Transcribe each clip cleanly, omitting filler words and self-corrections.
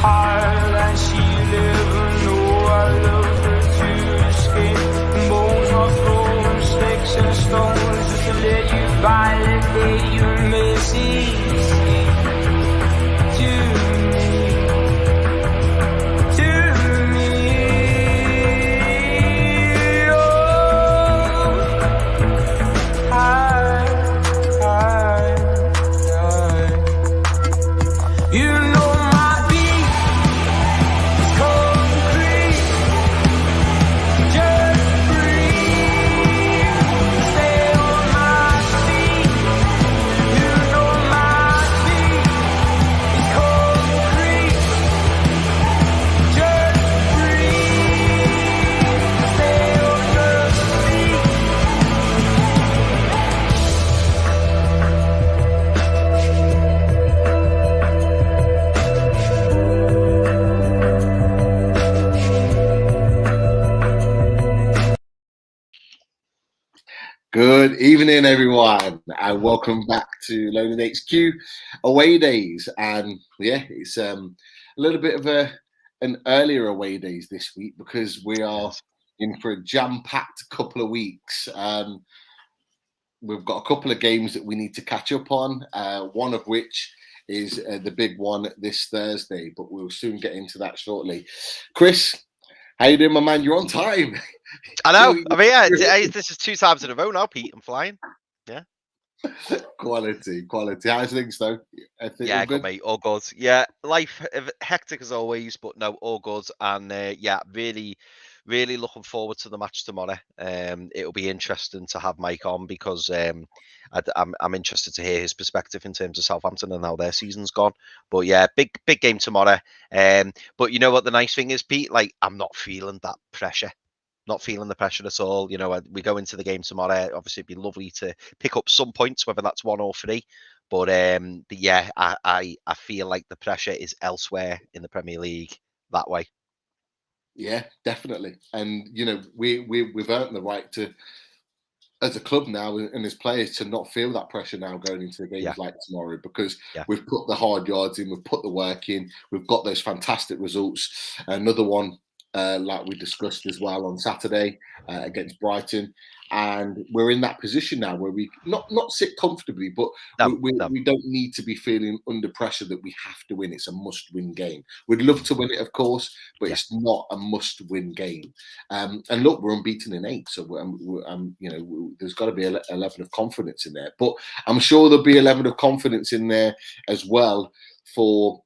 hard and she never know I love her to skin and bones are thrown, sticks and stones just to let you validate your mistakes to Good evening, everyone, and welcome back to Loaded HQ away days. And yeah, it's a little bit of an earlier away days this week because we are in for a jam-packed couple of weeks. We've got a couple of games that we need to catch up on, one of which is the big one this Thursday, but we'll soon get into that shortly. Chris, how you doing, my man? You're on time. I know. I mean, yeah, this is 2 times in a row now, Pete. I'm flying. Yeah. Quality. How's things, though? Yeah, good, mate. All good. Yeah, life hectic as always, but no, all good. And yeah, really looking forward to the match tomorrow. It'll be interesting to have Mike on because I'm interested to hear his perspective in terms of Southampton and how their season's gone. But yeah, big game tomorrow. But you know what the nice thing is, Pete? Like, I'm not feeling that pressure. Not feeling the pressure at all. You know, we go into the game tomorrow. Obviously, it'd be lovely to pick up some points, whether that's 1 or 3. But yeah, I feel like the pressure is elsewhere in the Premier League that way. Yeah, definitely. And you know, we've earned the right to, as a club now and as players, to not feel that pressure now going into the games like tomorrow because we've put the hard yards in, we've put the work in, we've got those fantastic results. Another one. Like we discussed as well on Saturday against Brighton, and we're in that position now where we not sit comfortably, but we don't need to be feeling under pressure that we have to win. It's a must-win game. We'd love to win it, of course, but it's not a must-win game. And look, we're unbeaten in 8, so you know, there's got to be a level of confidence in there. But I'm sure there'll be a level of confidence in there as well for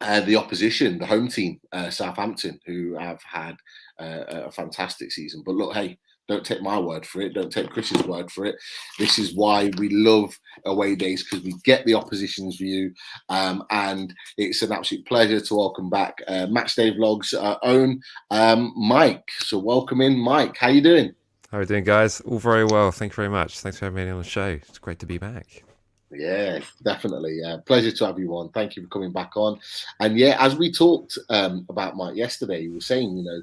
the opposition, the home team, Southampton, who have had a fantastic season. But look, hey, don't take my word for it. Don't take Chris's word for it. This is why we love away days, because we get the opposition's view. And it's an absolute pleasure to welcome back MatchVlogs' own Mike. So welcome in, Mike. How you doing? How are you doing, guys? All very well. Thank you very much. Thanks for having me on the show. It's great to be back. Yeah, definitely. Pleasure to have you on. Thank you for coming back on. And yeah, as we talked about Mike yesterday, you were saying, you know,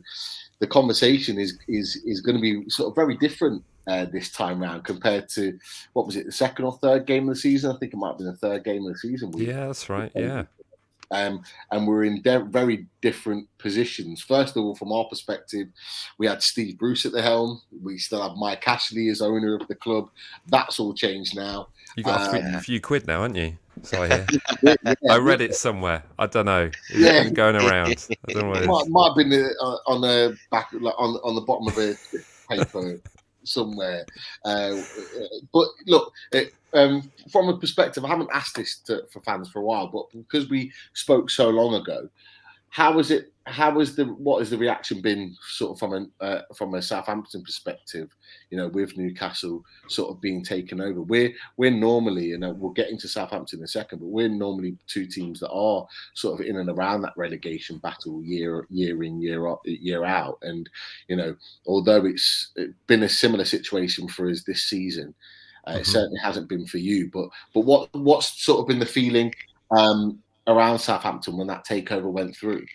the conversation is going to be sort of very different this time round compared to, what was it, the second or third game of the season? I think it might have been the third game of the season. Yeah, that's right. Yeah. And we're in very different positions. First of all, from our perspective, we had Steve Bruce at the helm. We still have Mike Ashley as owner of the club. That's all changed now. You got a few quid now, haven't you? So I hear. I read it somewhere. I don't know. It's going around. I don't know what might have been on the back, like on the bottom of a paper somewhere. But look. From a perspective, I haven't asked this for fans for a while, but because we spoke so long ago, what is the reaction been sort of from a Southampton perspective, you know, with Newcastle sort of being taken over? We're normally, you know, we'll get into Southampton in a second, but we're normally 2 teams that are sort of in and around that relegation battle year in, year out. And, you know, although it's been a similar situation for us this season, it certainly hasn't been for you, but what's sort of been the feeling around Southampton when that takeover went through?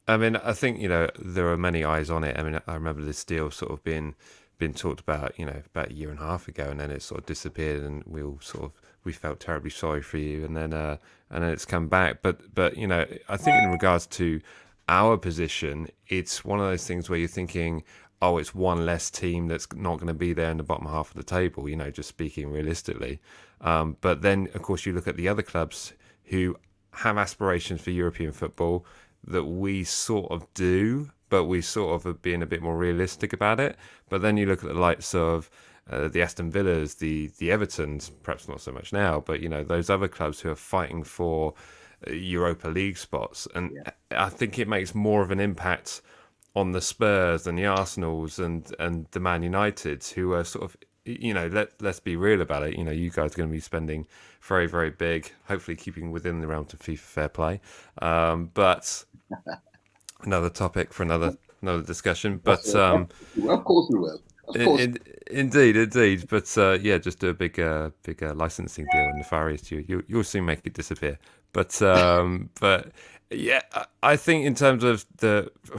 I mean, I think, you know, there are many eyes on it. I mean, I remember this deal sort of being been talked about, about a year and a half ago, and then it sort of disappeared, and we felt terribly sorry for you, and then it's come back. But I think in regards to our position, it's one of those things where you're thinking, oh, it's one less team that's not going to be there in the bottom half of the table, just speaking realistically. But then, of course, you look at the other clubs who have aspirations for European football that we sort of do, but we sort of are being a bit more realistic about it. But then you look at the likes of the Aston Villas, the Evertons, perhaps not so much now, but those other clubs who are fighting for Europa League spots, and I think it makes more of an impact on the Spurs and the Arsenals and the Man Uniteds, who are sort of, let's be real about it. You guys are going to be spending very, very big, hopefully keeping within the realms of FIFA fair play. But another topic for another discussion. But of course we will. Of course. Indeed. But just do a big licensing deal and nefarious you'll soon make it disappear. But yeah, I think in terms of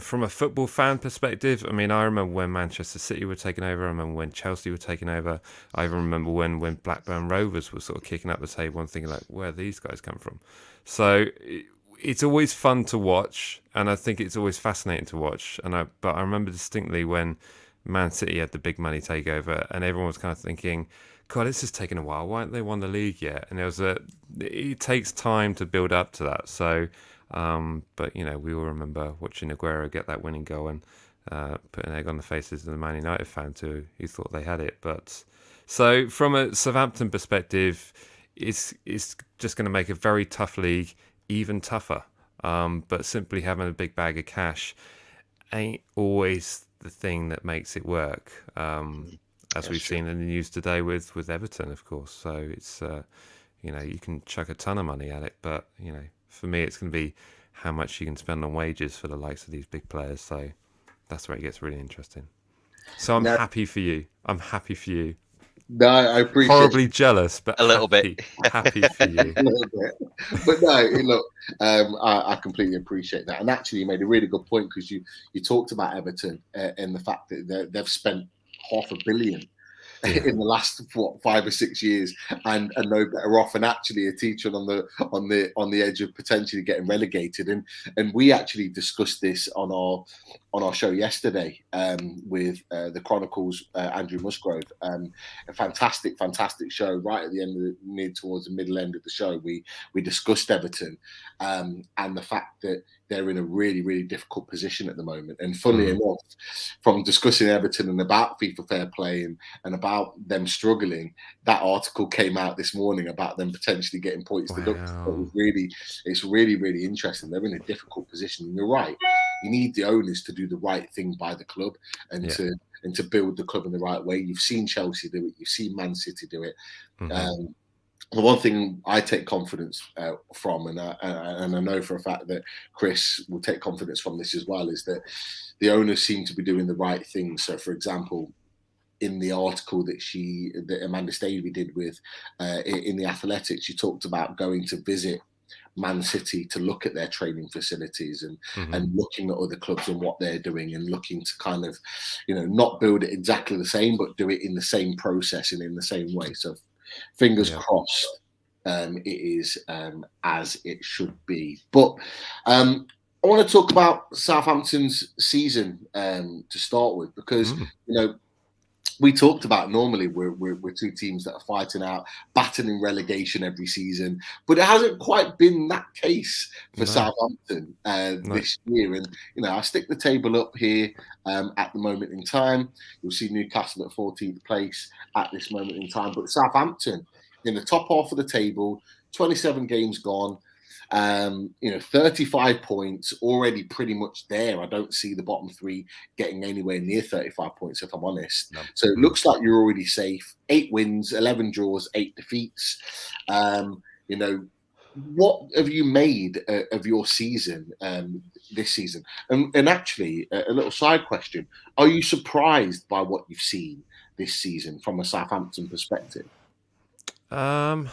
from a football fan perspective, I mean, I remember when Manchester City were taking over. I remember when Chelsea were taking over. I even remember when Blackburn Rovers were sort of kicking up the table and thinking like, where these guys come from? So it's always fun to watch, and I think it's always fascinating to watch. But I remember distinctly when Man City had the big money takeover, and everyone was kind of thinking, God, this has taken a while. Why haven't they won the league yet? And it takes time to build up to that. So, but we all remember watching Aguero get that winning goal and put an egg on the faces of the Man United fans who thought they had it. But so from a Southampton perspective, it's just going to make a very tough league even tougher. But simply having a big bag of cash ain't always the thing that makes it work. As we've seen in the news today with Everton, of course. So it's you can chuck a ton of money at it, but for me it's going to be how much you can spend on wages for the likes of these big players. So that's where it gets really interesting. So I'm happy for you. No, I appreciate. Horribly jealous, but a little bit happy for you. A little bit, but no, look, I completely appreciate that. And actually, you made a really good point because you talked about Everton and the fact that they've spent $500 million in the last 5 or 6 years and no better off, and actually a teacher on the edge of potentially getting relegated. And we actually discussed this on our show yesterday with the Chronicles, Andrew Musgrove. A fantastic show. Right at the end towards the middle end of the show, we discussed Everton and the fact that they're in a really, really difficult position at the moment. And funnily enough, from discussing Everton and about FIFA fair play and about them struggling, that article came out this morning about them potentially getting points deducted. So it's really, really interesting. They're in a difficult position. And you're right. You need the owners to do the right thing by the club and to build the club in the right way. You've seen Chelsea do it. You've seen Man City do it. The one thing I take confidence from, and I know for a fact that Chris will take confidence from this as well, is that the owners seem to be doing the right thing. So, for example, in the article that Amanda Stavey did with in The Athletic, she talked about going to visit Man City to look at their training facilities and looking at other clubs and what they're doing and looking to kind of, not build it exactly the same, but do it in the same process and in the same way. So fingers crossed, it is as it should be. But I want to talk about Southampton's season to start with, because we talked about normally we're two teams that are fighting out, battling relegation every season, but it hasn't quite been that case for Southampton this year. And I stick the table up here at the moment in time. You'll see Newcastle at 14th place at this moment in time, but Southampton in the top half of the table, 27 games gone. 35 points already pretty much there. I don't see the bottom three getting anywhere near 35 points, if I'm honest. No. So it looks like you're already safe. 8 wins, 11 draws, 8 defeats. What have you made of your season this season? And actually, a little side question. Are you surprised by what you've seen this season from a Southampton perspective? Am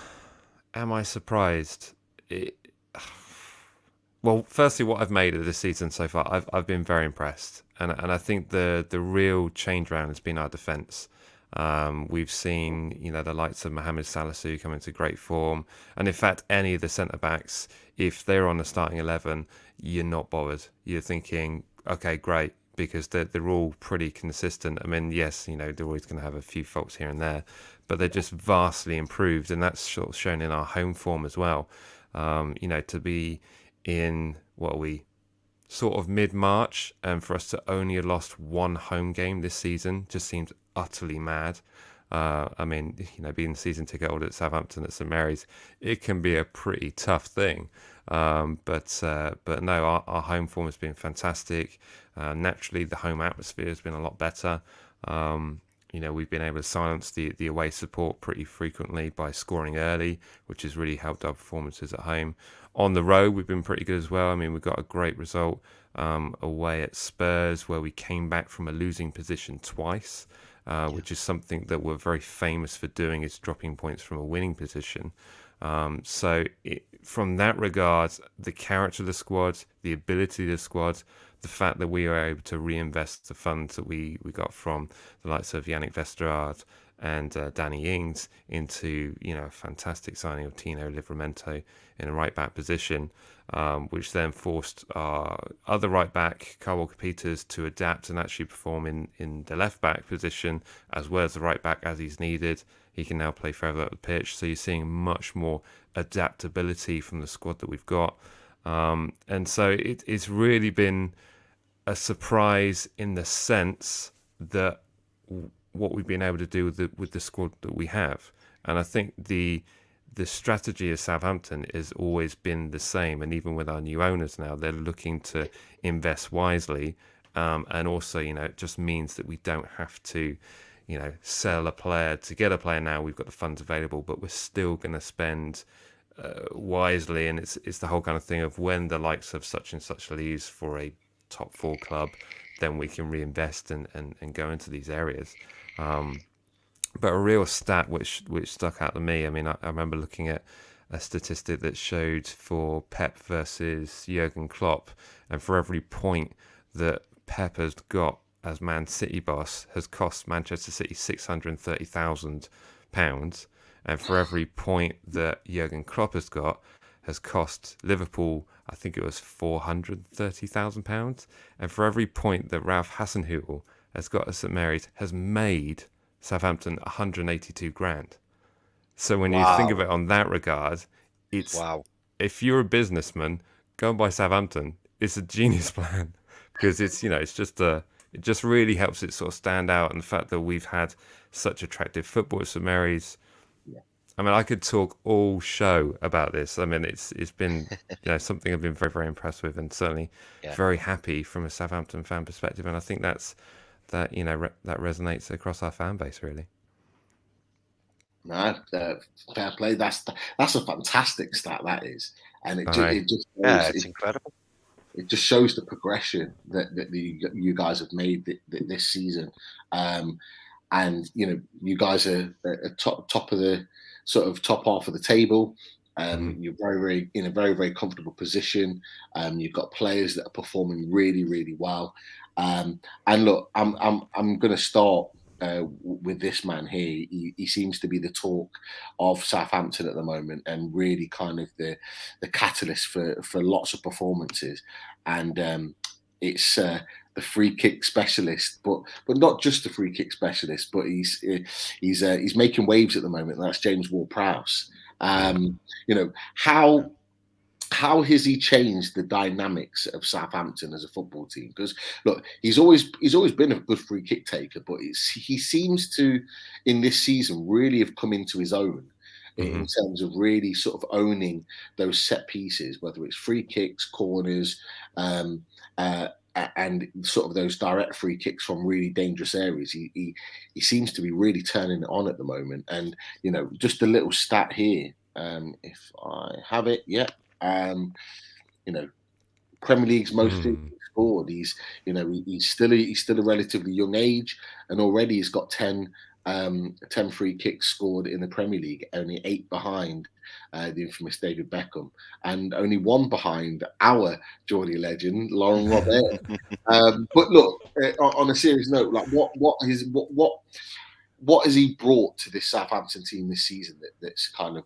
I surprised? Well, firstly, what I've made of this season so far, I've been very impressed, and I think the real change round has been our defence. We've seen, the likes of Mohamed Salisu come into great form, and in fact, any of the centre backs, if they're on the starting 11, you're not bothered. You're thinking, okay, great, because they're all pretty consistent. I mean, yes, they're always going to have a few faults here and there, but they're just vastly improved, and that's sort of shown in our home form as well. To be in what are we sort of mid-March, and for us to only have lost one home game this season just seems utterly mad. I mean, being season ticket holder at Southampton at St Mary's, it can be a pretty tough thing. But no, our home form has been fantastic. Naturally, the home atmosphere has been a lot better. We've been able to silence the away support pretty frequently by scoring early, which has really helped our performances at home. On the road, we've been pretty good as well. I mean, we got a great result away at Spurs, where we came back from a losing position twice, which is something that we're very famous for doing, is dropping points from a winning position. From that regard, the character of the squad, the ability of the squad, the fact that we were able to reinvest the funds that we got from the likes of Yannick Vestergaard and Danny Ings into a fantastic signing of Tino Livramento in a right back position, which then forced our other right back, Kyle Walker-Peters, to adapt and actually perform in the left back position as well as the right back as he's needed. He can now play further up the pitch, so you're seeing much more adaptability from the squad that we've got, and so it's really been a surprise in the sense that what we've been able to do with the squad that we have. And I think the strategy of Southampton has always been the same, and even with our new owners now, they're looking to invest wisely, and also it just means that we don't have to sell a player to get a player. Now we've got the funds available, but we're still going to spend wisely, and it's the whole kind of thing of when the likes of such and such leaves for a top 4 club, then we can reinvest and go into these areas. But a real stat which stuck out to me, I mean, I remember looking at a statistic that showed for Pep versus Jurgen Klopp, and for every point that Pep has got as Man City boss has cost Manchester City £630,000, and for every point that Jurgen Klopp has cost Liverpool, I think it was £430,000, and for every point that Ralph Hasenhüttl has got at St Mary's has made Southampton 182 grand. So when you think of it on that regard, it's if you're a businessman, go and buy Southampton. It's a genius plan, because it's it just really helps it sort of stand out, and the fact that we've had such attractive football at St Mary's. I mean, I could talk all show about this. I mean, it's been something I've been very, very impressed with, and certainly very happy from a Southampton fan perspective. And I think that resonates across our fan base, really. No, fair play. That's a fantastic stat, that is, and it just it's incredible. It just shows the progression that you guys have made this season, and you guys are at top of the sort of top half of the table. You're very in a very, very comfortable position. You've got players that are performing really, really well. And look, I'm going to start with this man here. He seems to be the talk of Southampton at the moment, and really kind of the catalyst for lots of performances. And it's the free kick specialist, but not just the free kick specialist, but he's making waves at the moment. And that's James Ward-Prowse. How has he changed the dynamics of Southampton as a football team? Because look, he's always been a good free kick taker, but he seems to, in this season, really have come into his own in terms of really sort of owning those set pieces, whether it's free kicks, corners, and sort of those direct free kicks from really dangerous areas. He seems to be really turning it on at the moment. And just a little stat here, if I have it, Premier League's most scored. He's still a relatively young age, and already he's got 10 10 free kicks scored in the Premier League, only 8 behind the infamous David Beckham, and only 1 behind our Geordie legend, Laurent Robert. But look, on a serious note, like what has he brought to this Southampton team this season that's kind of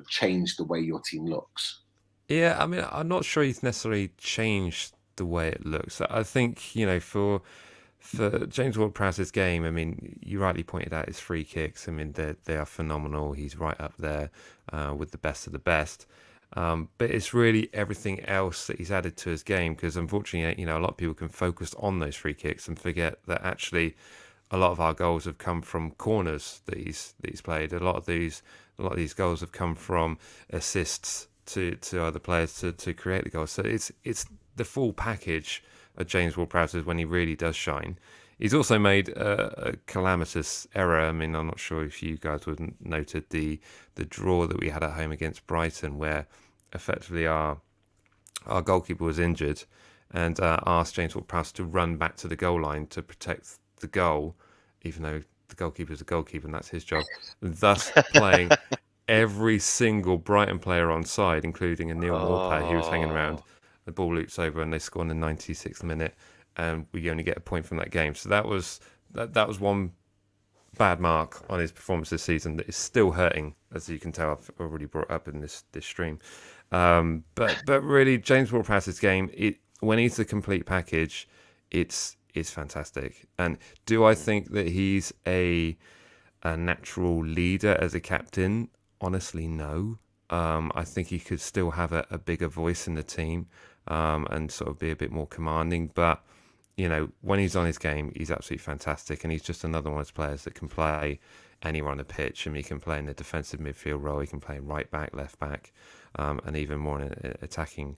changed the way your team looks? Yeah, I mean, I'm not sure he's necessarily changed the way it looks. I think, for James Ward-Prowse's game, I mean, you rightly pointed out his free kicks. I mean, they are phenomenal. He's right up there with the best of the best. But it's really everything else that he's added to his game, because unfortunately, a lot of people can focus on those free kicks and forget that actually a lot of our goals have come from corners that he's played. A lot of these goals have come from assists to other players to create the goals. So it's the full package of James Ward-Prowse when he really does shine. He's also made a calamitous error. I mean, I'm not sure if you guys would have noted the draw that we had at home against Brighton, where effectively our goalkeeper was injured and asked James Ward-Prowse to run back to the goal line to protect the goal, even though the goalkeeper is a goalkeeper and that's his job, thus playing every single Brighton player on side, including a Neil Morpay who was hanging around. The ball loops over and they score in the 96th minute, and we only get a point from that game. So that was one bad mark on his performance this season that is still hurting, as you can tell. I've already brought up in this stream. But really, James Ward-Prowse's game, when he's the complete package, it's fantastic. And do I think that he's a natural leader as a captain? Honestly, no. I think he could still have a bigger voice in the team and sort of be a bit more commanding. But, when he's on his game, he's absolutely fantastic. And he's just another one of those players that can play anywhere on the pitch. I mean, he can play in the defensive midfield role. He can play right back, left back, and even more in an attacking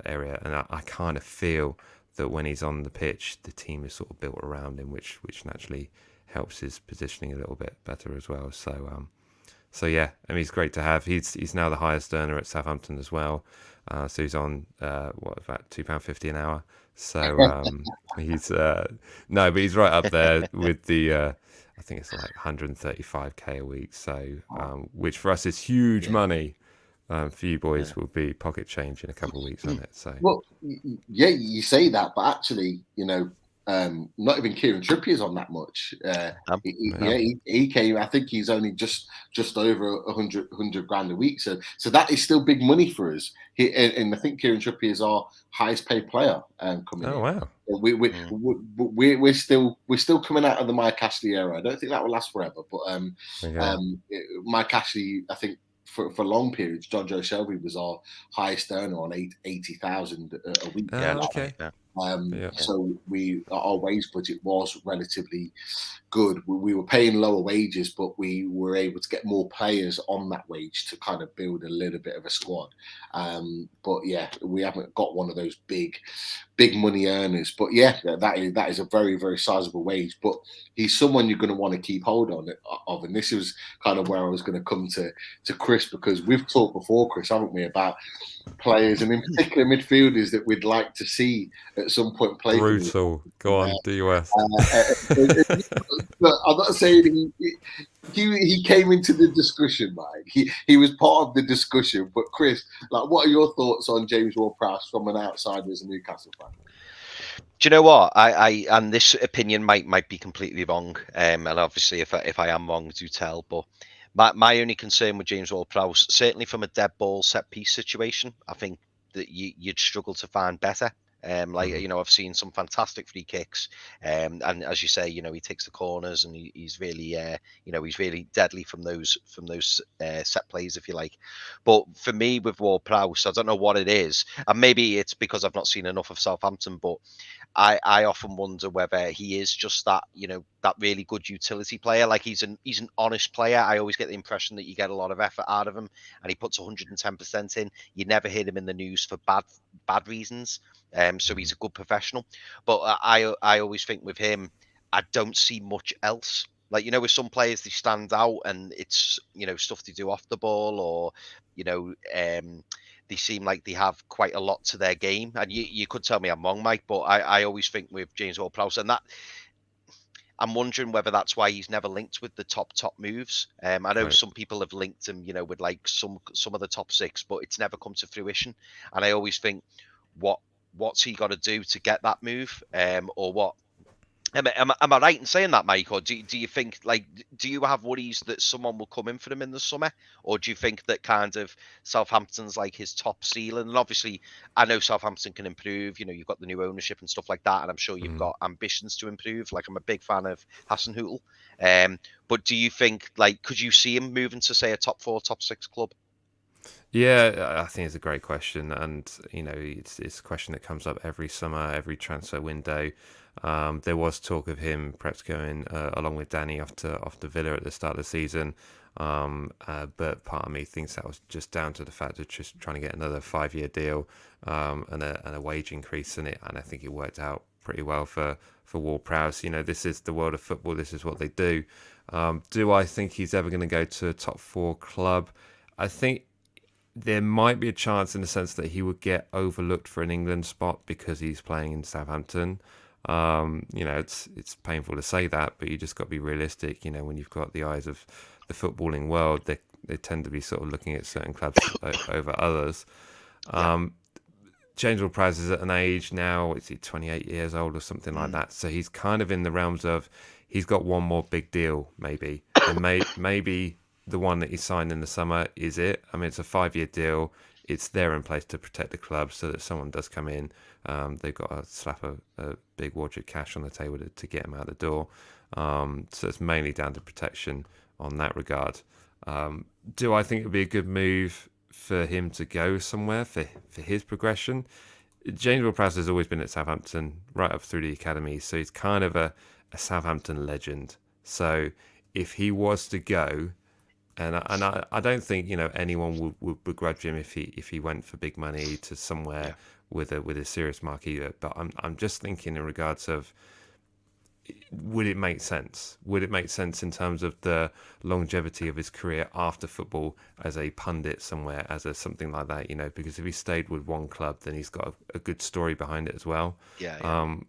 area. And I kind of feel that when he's on the pitch, the team is sort of built around him, which naturally helps his positioning a little bit better as well. So yeah, I mean, he's great to have. He's now the highest earner at Southampton as well. So he's on about £2.50 an hour. So he's but he's right up there with the I think it's like 135k a week. So which for us is huge money. For you boys will be pocket change in a couple of weeks on it. So yeah, you say that, but actually, not even Kieran Trippier's on that much. He came. I think he's only just over 100 grand a week. So that is still big money for us. And I think Kieran Trippier is our highest paid player coming. Oh wow! We're still coming out of the Mike Ashley era. I don't think that will last forever, but Mike Ashley, I think. For long periods, John Joe Shelby was our highest earner on 80,000 a week. So our wage budget was relatively good. We were paying lower wages, but we were able to get more players on that wage to kind of build a little bit of a squad. But yeah, we haven't got one of those big money earners. But yeah, that is a very, very sizable wage. But he's someone you're going to want to keep hold of. And this was kind of where I was going to come to Chris, because we've talked before, Chris, haven't we, about players and in particular midfielders that we'd like to see at some point play. Brutal. Go on, DUS. I'm not saying he came into the discussion, Mike. He was part of the discussion. But Chris, like, what are your thoughts on James Ward-Prowse from an outsider as a Newcastle fan? Do you know what? I and this opinion might be completely wrong. And obviously, if I am wrong, do tell. But my only concern with James Ward-Prowse, certainly from a dead ball set piece situation, I think that you'd struggle to find better. I've seen some fantastic free kicks, and as you say, he takes the corners and he's really, he's really deadly from those set plays, if you like. But for me, with Ward-Prowse, I don't know what it is, and maybe it's because I've not seen enough of Southampton, but I often wonder whether he is just that, that really good utility player. Like he's an honest player. I always get the impression that you get a lot of effort out of him, and he puts 110% in. You never hear him in the news for bad reasons. So he's a good professional. But I always think with him, I don't see much else. Like, with some players, they stand out and it's, stuff they do off the ball, or, they seem like they have quite a lot to their game. And you could tell me I'm wrong, Mike, but I always think with James Ward-Prowse, and that I'm wondering whether that's why he's never linked with the top moves. I know Right. some people have linked him, with like some of the top 6, but it's never come to fruition. And I always think, what's he got to do to get that move, or what? Am I right in saying that, Mike? Or do you think, like, do you have worries that someone will come in for him in the summer? Or do you think that kind of Southampton's like his top ceiling? And obviously, I know Southampton can improve. You've got the new ownership and stuff like that. And I'm sure you've got ambitions to improve. Like, I'm a big fan of Hasenhüttl. But do you think, like, could you see him moving to, say, a top 4, top 6 club? Yeah, I think it's a great question, and it's a question that comes up every summer, every transfer window. There was talk of him perhaps going along with Danny off to Villa at the start of the season, but part of me thinks that was just down to the fact of just trying to get another 5-year deal and a wage increase in it, and I think it worked out pretty well for Ward-Prowse. This is the world of football. This is what they do. Do I think he's ever going to go to a top 4 club? I think there might be a chance in the sense that he would get overlooked for an England spot because he's playing in Southampton. It's painful to say that, but you just got to be realistic. When you've got the eyes of the footballing world, they tend to be sort of looking at certain clubs over others. James Ward-Prowse is at an age now, is he 28 years old or something like that? So he's kind of in the realms of he's got one more big deal, maybe. And maybe the one that he signed in the summer is it. I mean, it's a 5-year deal. It's there in place to protect the club so that someone does come in. They've got to slap a big wad of cash on the table to get him out the door. So it's mainly down to protection on that regard. Do I think it would be a good move for him to go somewhere for his progression? James Ward-Prowse has always been at Southampton right up through the academy, so he's kind of a Southampton legend. So if he was to go, and I don't think anyone would begrudge him if he went for big money to somewhere with a serious marquee. But I'm just thinking in regards of, would it make sense? Would it make sense in terms of the longevity of his career after football as a pundit somewhere, as a something like that? Because if he stayed with one club, then he's got a good story behind it as well.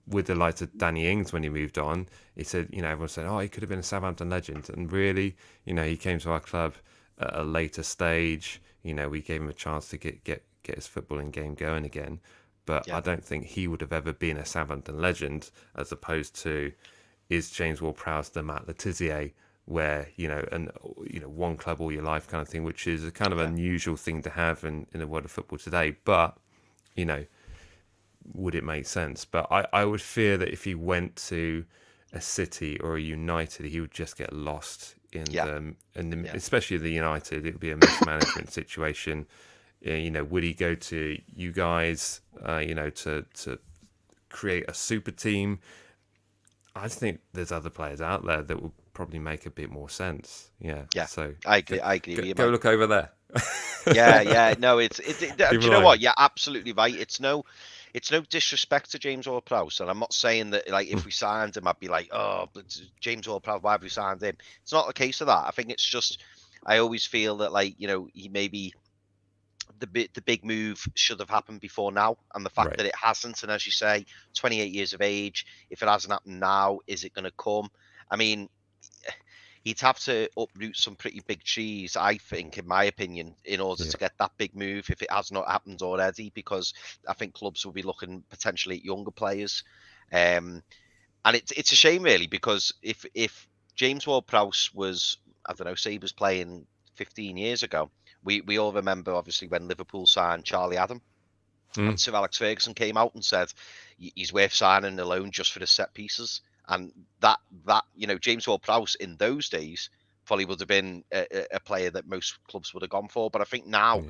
With the likes of Danny Ings, when he moved on, he said, everyone said, oh, he could have been a Southampton legend, and really, he came to our club at a later stage. We gave him a chance to get his footballing game going again. But I don't think he would have ever been a Southampton legend, as opposed to, is James Ward-Prowse the Matt Letizia, where one club all your life kind of thing, which is a kind of unusual thing to have in the world of football today. But would it make sense? But I would fear that if he went to a City or a United, he would just get lost especially the United. It would be a mismanagement situation. Would he go to you guys, to create a super team? I think there's other players out there that would probably make a bit more sense. Yeah. So I agree. Go look over there. No, do you know what? You're absolutely right. It's no disrespect to James Ward-Prowse, and I'm not saying that, like, if we signed him, I'd be like, oh, but James Ward-Prowse, why have we signed him? It's not the case of that. I think it's just, I always feel that, like, he maybe, the big move should have happened before now, and the fact that it hasn't, and as you say, 28 years of age, if it hasn't happened now, is it going to come? I mean, he'd have to uproot some pretty big trees, I think, in my opinion, in order to get that big move, if it has not happened already, because I think clubs will be looking potentially at younger players. And it's a shame, really, because if James Ward-Prowse was, I don't know, say he was playing 15 years ago, we all remember, obviously, when Liverpool signed Charlie Adam, and Sir Alex Ferguson came out and said he's worth signing alone just for the set pieces. And that James Ward-Prowse in those days probably would have been a player that most clubs would have gone for. But I think now,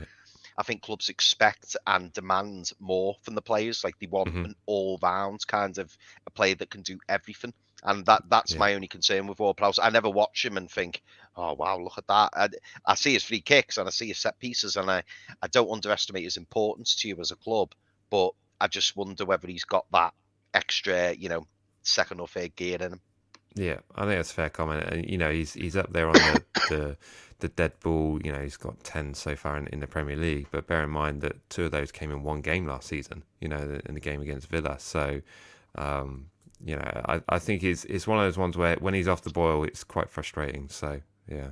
I think clubs expect and demand more from the players. Like, they want an all-round kind of a player that can do everything. And that's my only concern with Ward-Prowse. I never watch him and think, oh, wow, look at that. I see his free kicks and I see his set pieces, and I don't underestimate his importance to you as a club. But I just wonder whether he's got that extra, second or third gear in him. Yeah, I think that's a fair comment. And he's up there on the dead ball. He's got 10 so far in the Premier League. But bear in mind that 2 of those came in one game last season. In the game against Villa. So you know, I think it's one of those ones where when he's off the boil, it's quite frustrating. So yeah.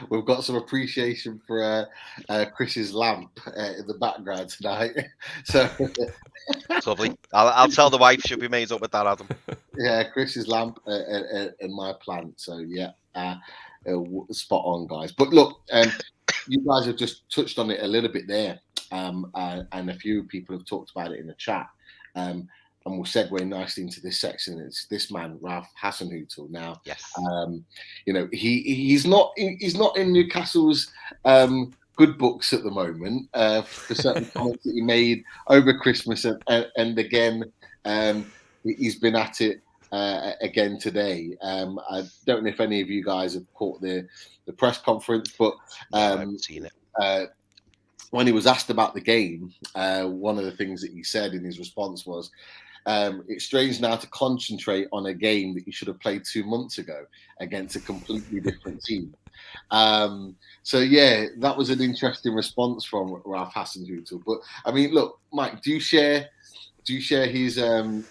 We've got some appreciation for Chris's lamp in the background tonight. So it's lovely. I'll tell the wife she'll be made up with that, Adam. Yeah, Chris's lamp and my plant. So yeah, spot on, guys. But look, you guys have just touched on it a little bit there, and a few people have talked about it in the chat. And we'll segue nicely into this section. It's this man, Ralph Hasenhüttl. Now, yes, you know, he's not in Newcastle's good books at the moment for certain comments that he made over Christmas, and again, he's been at it again today. I don't know if any of you guys have caught the press conference, but I haven't seen it. When he was asked about the game, one of the things that he said in his response was, it's strange now to concentrate on a game that you should have played 2 months ago against a completely different team. So yeah, that was an interesting response from Ralph Hasenhüttl. But I mean, look, Mike, do you share his kind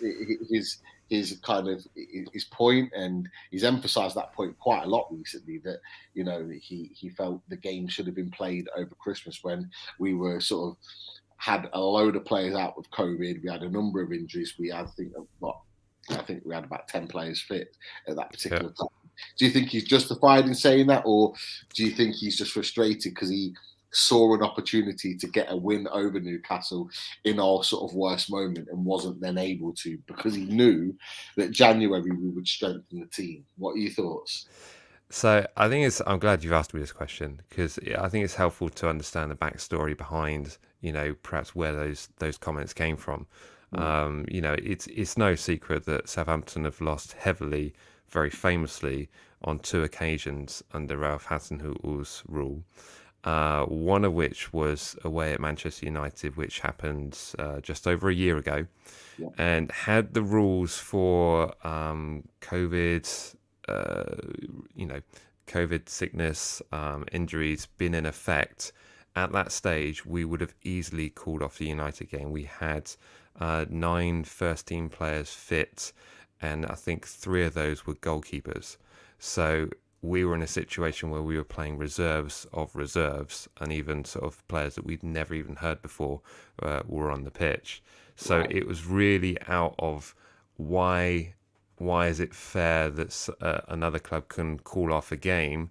of his point? And he's emphasised that point quite a lot recently, that, you know, he felt the game should have been played over Christmas when we were sort of had a load of players out with COVID. We had a number of injuries. We had, I think we had about 10 players fit at that particular time. Do you think he's justified in saying that, or do you think he's just frustrated because he saw an opportunity to get a win over Newcastle in our sort of worst moment and wasn't then able to, because he knew that January we would strengthen the team? What are your thoughts? So I think I'm glad you've asked me this question, because I think it's helpful to understand the backstory behind, you know, perhaps where those comments came from. You know, it's no secret that Southampton have lost heavily, very famously, on 2 occasions under Ralph Hasenhüttl's rule. One of which was away at Manchester United, which happened just over a year ago. Yeah. And had the rules for COVID, you know, COVID sickness, injuries been in effect at that stage, we would have easily called off the United game. We had 9 first-team players fit, and I think 3 of those were goalkeepers. So we were in a situation where we were playing reserves of reserves, and even sort of players that we'd never even heard before were on the pitch. So Wow. It was really out of why is it fair that another club can call off a game,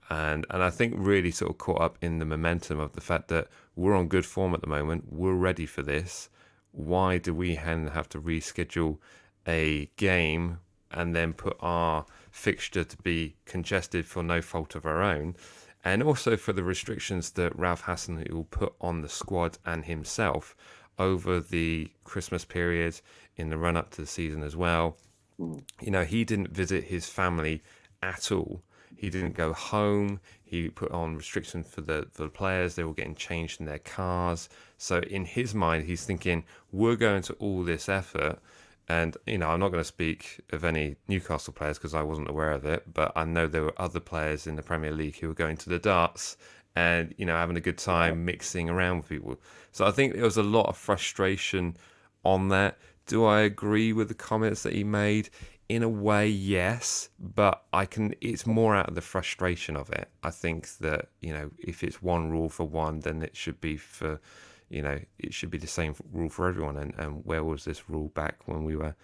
and I think really sort of caught up in the momentum of the fact that we're on good form at the moment, we're ready for this. Why do we have to reschedule a game and then put our fixture to be congested for no fault of our own? And also for the restrictions that Ralph Hasenhüttl put on the squad and himself over the Christmas period, in the run up to the season as well. You know, he didn't visit his family at all. He didn't go home. He put on restrictions for the players. They were getting changed in their cars. So in his mind, he's thinking, we're going to all this effort. And, you know, I'm not going to speak of any Newcastle players because I wasn't aware of it, but I know there were other players in the Premier League who were going to the darts and, you know, having a good time mixing around with people. So I think there was a lot of frustration on that. Do I agree with the comments that he made? In a way, yes, but it's more out of the frustration of it. I think that, you know, if it's one rule for one, then it should be for, you know, it should be the same rule for everyone. And where was this rule back when we were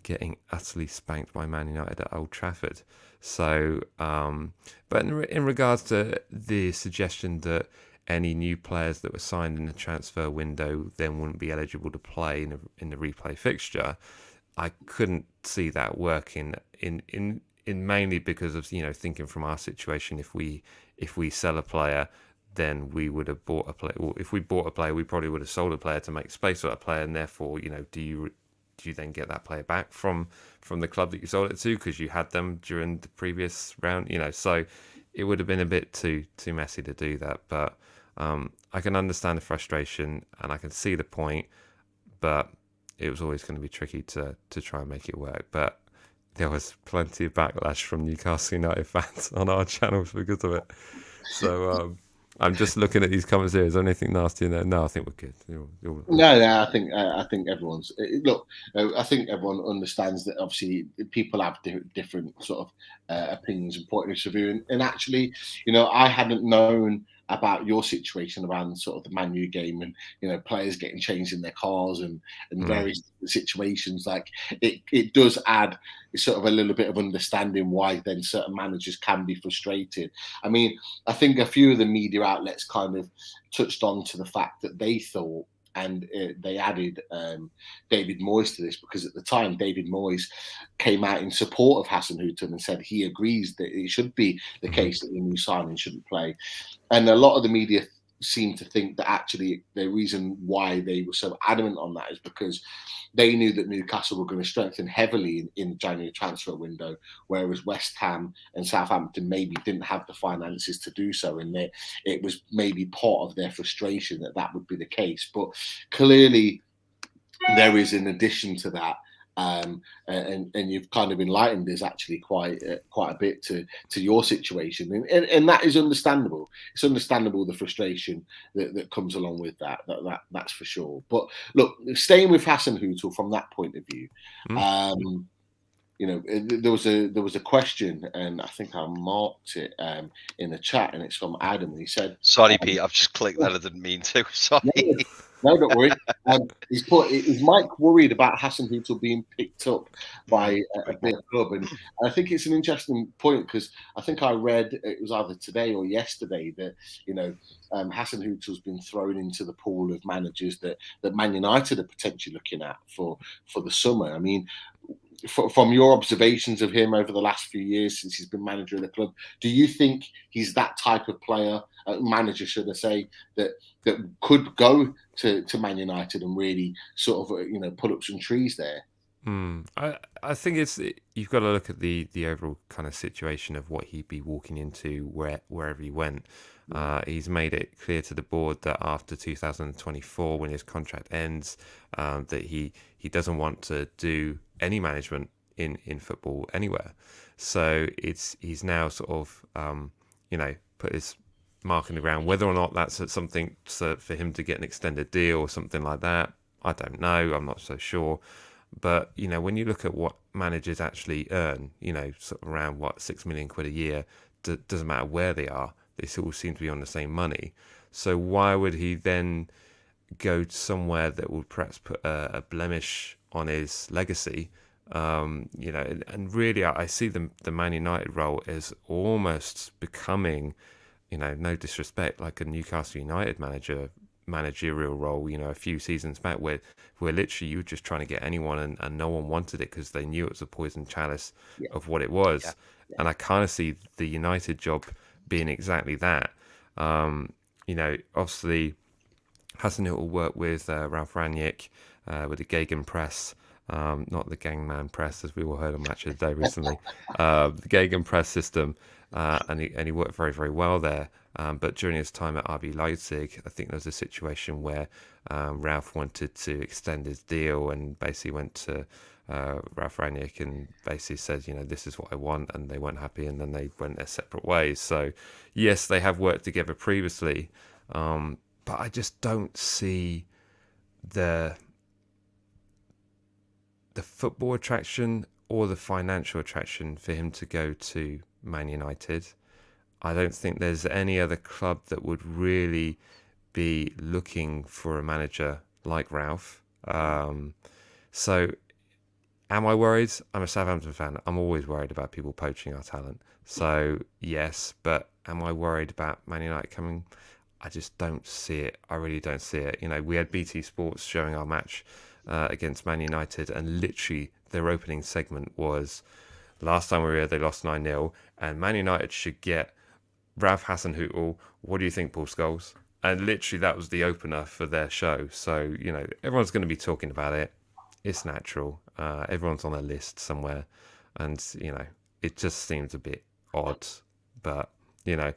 getting utterly spanked by Man United at Old Trafford? So, but in regards to the suggestion that any new players that were signed in the transfer window then wouldn't be eligible to play in the replay fixture, I couldn't see that working in mainly because of, you know, thinking from our situation. If we sell a player, then we would have bought a player. Well, if we bought a player, we probably would have sold a player to make space for that player, and therefore, you know, do you then get that player back from the club that you sold it to because you had them during the previous round? You know, so it would have been a bit too messy to do that. But I can understand the frustration and I can see the point, but it was always going to be tricky to try and make it work. But there was plenty of backlash from Newcastle United fans on our channels because of it. So I'm just looking at these comments here. Is there anything nasty in there? No, I think we're good. No, I think everyone's look. I think everyone understands that obviously people have different sort of opinions and points of view, and actually, I hadn't known about your situation around sort of the Man U game and players getting changed in their cars and various situations. Like it does add sort of a little bit of understanding why then certain managers can be frustrated. I mean, I think a few of the media outlets kind of touched on to the fact that they thought, and they added David Moyes to this, because at the time David Moyes came out in support of Hasenhüttl and said he agrees that it should be the case that the new signing shouldn't play. And a lot of the media seem to think that actually the reason why they were so adamant on that is because they knew that Newcastle were going to strengthen heavily in January transfer window, whereas West Ham and Southampton maybe didn't have the finances to do so, and it was maybe part of their frustration that would be the case. But clearly there is, in addition to that, and you've kind of enlightened us actually quite a bit to your situation, and that is understandable. It's understandable, the frustration that comes along with that's for sure. But look, staying with Hasenhüttl from that point of view, there was a question, and I think I marked it in the chat, and it's from Adam, and he said, "Sorry, Pete, I've just clicked that. I didn't mean to. Sorry." No, don't worry. He's put, is Mike worried about Hasenhüttl being picked up by a big club? And I think it's an interesting point, because I think I read, it was either today or yesterday, that Hasenhüttl's been thrown into the pool of managers that Man United are potentially looking at for the summer. I mean, from your observations of him over the last few years since he's been manager of the club, do you think he's that type of player, manager, should I say, that could go to Man United and really sort of put up some trees there? I think you've got to look at the overall kind of situation of what he'd be walking into wherever he went. He's made it clear to the board that after 2024, when his contract ends, that he doesn't want to do any management in football anywhere. So he's now sort of put his mark in the ground. Whether or not that's something for him to get an extended deal or something like that, I don't know. I'm not so sure. But when you look at what managers actually earn, sort of around £6 million a year, doesn't matter where they are, they all seem to be on the same money. So why would he then go somewhere that would perhaps put a blemish on his legacy? And really, I see the Man United role as almost becoming, no disrespect, like a Newcastle United managerial role, a few seasons back, where literally you were just trying to get anyone and no one wanted it because they knew it was a poison chalice of what it was. Yeah. And I kind of see the United job being exactly that. Obviously Hasenhüttl worked with Ralf Rangnick with the Gegenpress, not the Gangman press, as we all heard on Match of the Day recently, the Gegenpress system, and he worked very, very well there. But during his time at RB Leipzig, I think there was a situation where Ralf wanted to extend his deal and basically went to Ralf Rangnick and basically said, this is what I want, and they weren't happy, and then they went their separate ways. So yes, they have worked together previously, but I just don't see the football attraction or the financial attraction for him to go to Man United. I don't think there's any other club that would really be looking for a manager like Ralf. So am I worried? I'm a Southampton fan. I'm always worried about people poaching our talent. So yes, but am I worried about Man United coming? I just don't see it. I really don't see it. We had BT Sports showing our match against Man United, and literally their opening segment was, last time we were here, they lost 9-0, and Man United should get Ralf Hasenhüttl. What do you think, Paul Scholes? And literally that was the opener for their show. So, everyone's going to be talking about it. It's natural. Everyone's on a list somewhere. And, it just seems a bit odd. But, I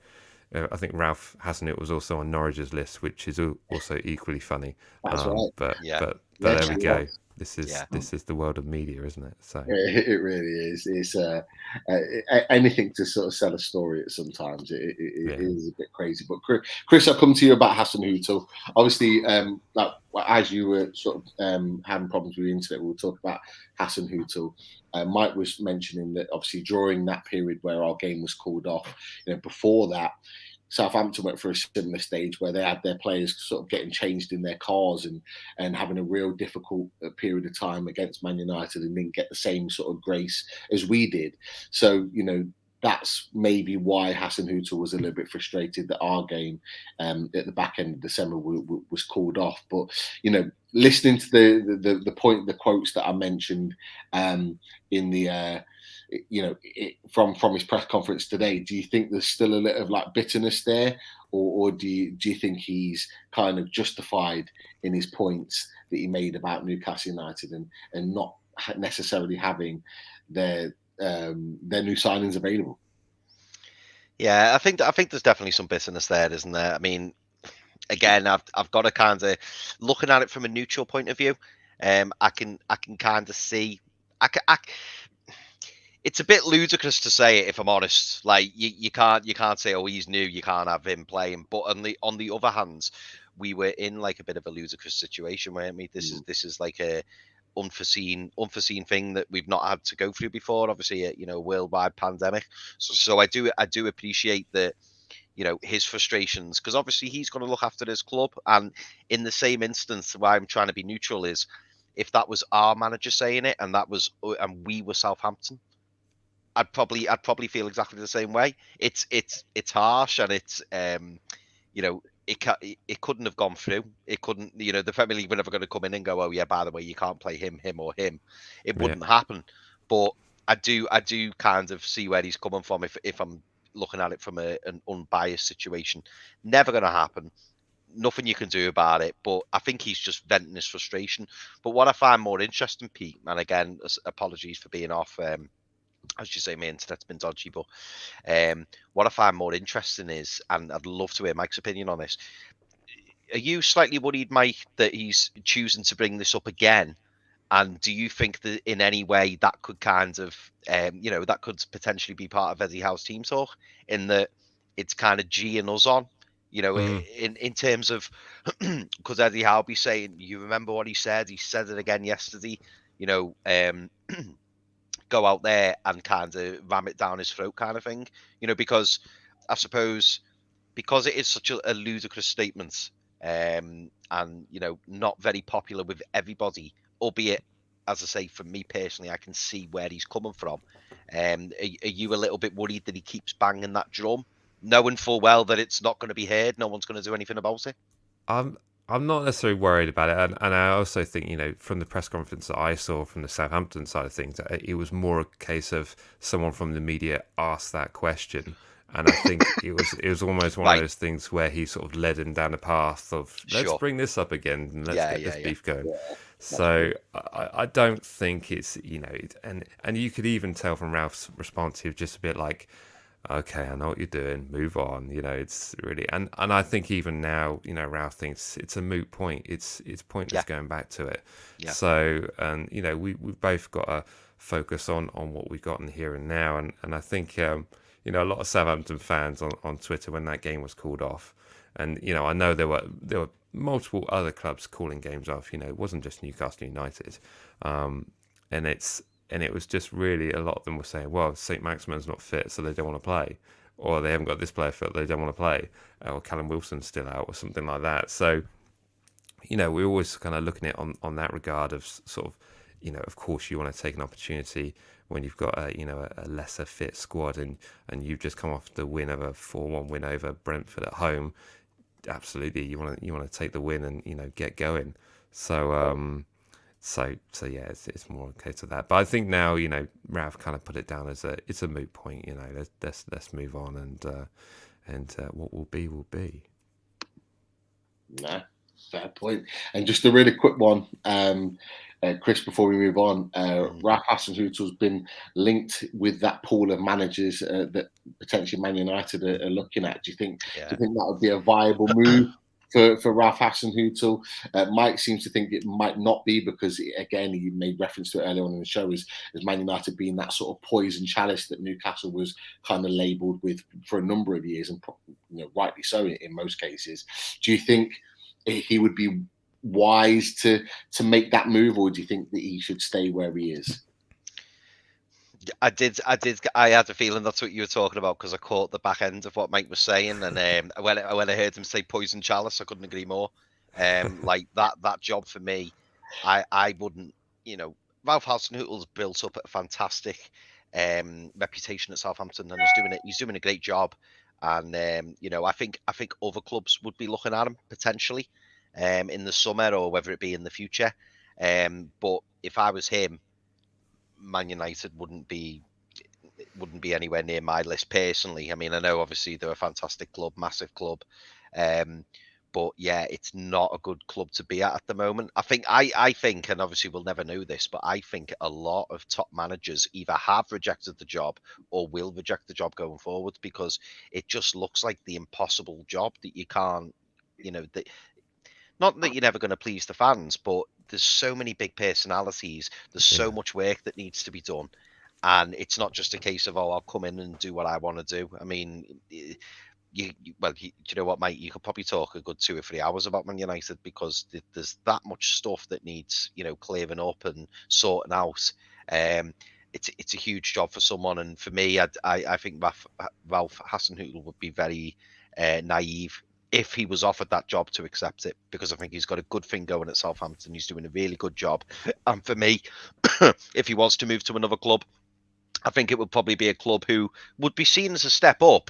think Ralf Hasenhüttl was also on Norwich's list, which is also equally funny. That's right. But But there we go. This is the world of media, isn't it? So it really is. It's anything to sort of sell a story. Sometimes it is a bit crazy. But Chris, I'll come to you about Hasenhüttl. Obviously, like as you were sort of having problems with the internet, we'll talk about Hasenhüttl. Mike was mentioning that obviously during that period where our game was called off, before that, Southampton went through a similar stage where they had their players sort of getting changed in their cars and having a real difficult period of time against Man United and didn't get the same sort of grace as we did. So, that's maybe why Hasenhüttl was a little bit frustrated that our game at the back end of December was called off. But, listening to the quotes that I mentioned in the from his press conference today, do you think there's still a little of like bitterness there, or do you think he's kind of justified in his points that he made about Newcastle United and not necessarily having their new signings available? Yeah, I think there's definitely some bitterness there, isn't there? I mean, again, I've got to kind of looking at it from a neutral point of view. I can kind of see. It's a bit ludicrous to say it, if I'm honest. Like you can't say, oh, he's new, you can't have him playing. But on the other hand, we were in like a bit of a ludicrous situation, weren't we? This is like a unforeseen thing that we've not had to go through before. Obviously, a worldwide pandemic. So I do appreciate that. His frustrations, because obviously he's going to look after his club. And in the same instance, why I'm trying to be neutral is, if that was our manager saying it and we were Southampton, I'd probably feel exactly the same way. It's harsh, and it's it couldn't have gone through. It couldn't. The Premier League were never going to come in and go, oh yeah, by the way, you can't play him or him. It wouldn't happen. But I do kind of see where he's coming from if I'm looking at it from an unbiased situation. Never going to happen. Nothing you can do about it. But I think he's just venting his frustration. But what I find more interesting, Pete, and again, apologies for being off. As you say, my internet's been dodgy, but what I find more interesting is, and I'd love to hear Mike's opinion on this, are you slightly worried, Mike, that he's choosing to bring this up again? And do you think that in any way that could kind of, that could potentially be part of Eddie Howe's team talk, in that it's kind of G and us on, in terms of, because Eddie Howe be saying, you remember what he said it again yesterday, go out there and kind of ram it down his throat kind of thing, because I suppose because it is such a ludicrous statement, and not very popular with everybody, albeit, as I say, for me personally, I can see where he's coming from. Are you a little bit worried that he keeps banging that drum, knowing full well that it's not going to be heard, no one's going to do anything about it? I'm not necessarily worried about it, and I also think, from the press conference that I saw from the Southampton side of things, it was more a case of someone from the media asked that question, and I think it was almost one of those things where he sort of led him down a path of let's bring this up again and let's get this beef going. Yeah. So I don't think it's and you could even tell from Ralph's response, he was just a bit like, okay, I know what you're doing, move on. It's really, and I think even now, Ralph thinks it's a moot point. It's pointless going back to it. Yeah. So, and we've both got to focus on what we've got in here and now. And I think a lot of Southampton fans on Twitter, when that game was called off, and I know there were multiple other clubs calling games off. It wasn't just Newcastle United, and it was just really, a lot of them were saying, well, St. Maximin's not fit, so they don't want to play. Or they haven't got this player fit, they don't want to play. Or Callum Wilson's still out, or something like that. So, we're always kind of looking at it on that regard of sort of, of course you want to take an opportunity when you've got a lesser fit squad and you've just come off the win of a 4-1 win over Brentford at home. Absolutely, you want to take the win and, get going. So, So yeah, it's more a case of that. But I think now, Ralph kind of put it down as it's a moot point. Let's move on, and what will be will be. Nah, fair point. And just a really quick one, Chris, before we move on, Ralph Hasenhüttl's been linked with that pool of managers that potentially Man United are looking at. Do you think that would be a viable move for Ralph Hasenhüttl. Mike seems to think it might not be because, again, he made reference to it earlier on in the show as Man United being that sort of poison chalice that Newcastle was kind of labelled with for a number of years, and rightly so in most cases. Do you think he would be wise to make that move, or do you think that he should stay where he is? I had a feeling that's what you were talking about, because I caught the back end of what Mike was saying, and when I heard him say poison chalice, I couldn't agree more. Like that job for me, I wouldn't. Ralph Hasenhüttl's built up a fantastic reputation at Southampton, and he's doing a great job. And I think other clubs would be looking at him potentially in the summer, or whether it be in the future. But if I was him, Man United wouldn't be anywhere near my list personally. I mean, I know obviously they're a fantastic club, massive club, but yeah, it's not a good club to be at the moment. I think, and obviously we'll never know this, but I think a lot of top managers either have rejected the job or will reject the job going forward, because it just looks like the impossible job that you can't, not that you're never going to please the fans, but there's so many big personalities. There's so much work that needs to be done. And it's not just a case of, I'll come in and do what I want to do. I mean, you know what, mate? You could probably talk a good 2 or 3 hours about Man United, because there's that much stuff that needs, clearing up and sorting out. It's a huge job for someone. And for me, I think Ralph Hasenhüttl would be very naive if he was offered that job to accept it, because I think he's got a good thing going at Southampton. He's doing a really good job. And for me, if he wants to move to another club, I think it would probably be a club who would be seen as a step up,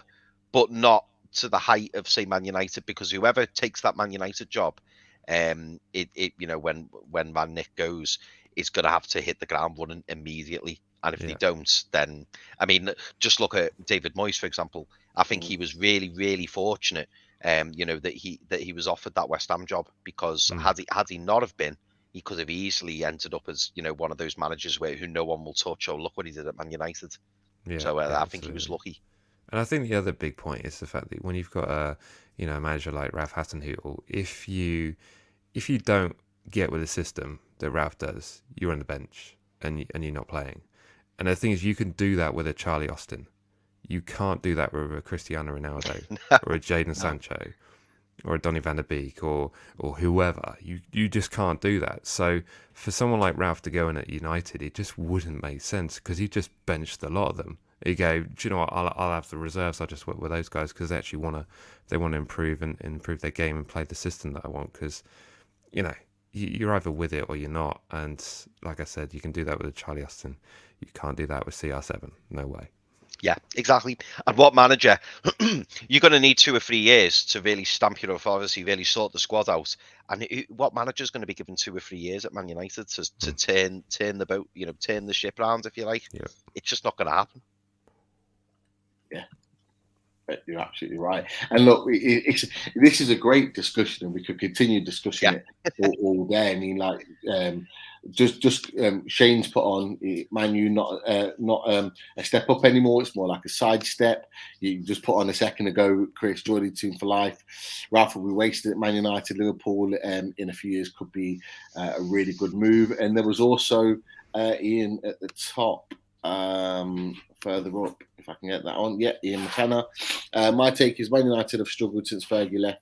but not to the height of, say, Man United, because whoever takes that Man United job, when Man Nick goes, is going to have to hit the ground running immediately. And if they don't, then, I mean, just look at David Moyes, for example. I think he was really, really fortunate, that he was offered that West Ham job, because had he not have been, he could have easily ended up as, one of those managers who no one will touch. Oh, look what he did at Man United. Yeah, so I think he was lucky. And I think the other big point is the fact that when you've got a manager like Ralph Hasenhüttl, if you don't get with the system that Ralph does, you're on the bench and you're not playing. And the thing is, you can do that with a Charlie Austin. You can't do that with a Cristiano Ronaldo or a Jadon Sancho or a Donny van der Beek or whoever. You just can't do that. So for someone like Ralph to go in at United, it just wouldn't make sense, because he just benched a lot of them. You go, do you know what? I'll have the reserves. I'll just work with those guys, because they actually want to improve and improve their game and play the system that I want. Because you're either with it or you're not. And like I said, you can do that with a Charlie Austin. You can't do that with CR7. No way. Yeah, exactly. And what manager? You're going to need 2 or 3 years to really stamp your authority, really sort the squad out. And what manager is going to be given 2 or 3 years at Man United to turn the boat, turn the ship round, if you like? Yeah. It's just not going to happen. Yeah, you're absolutely right. And look, this is a great discussion, and we could continue discussing it all day. I mean, like, just Shane's put on Man U not a step up anymore. It's more like a sidestep. You just put on a second ago, Chris, Jordy Team for life. Ralph will be wasted at Man United. Liverpool in a few years could be a really good move. And there was also Ian at the top. Further up, if I can get that on. Yeah, Ian McKenna. My take is Man United have struggled since Fergie left.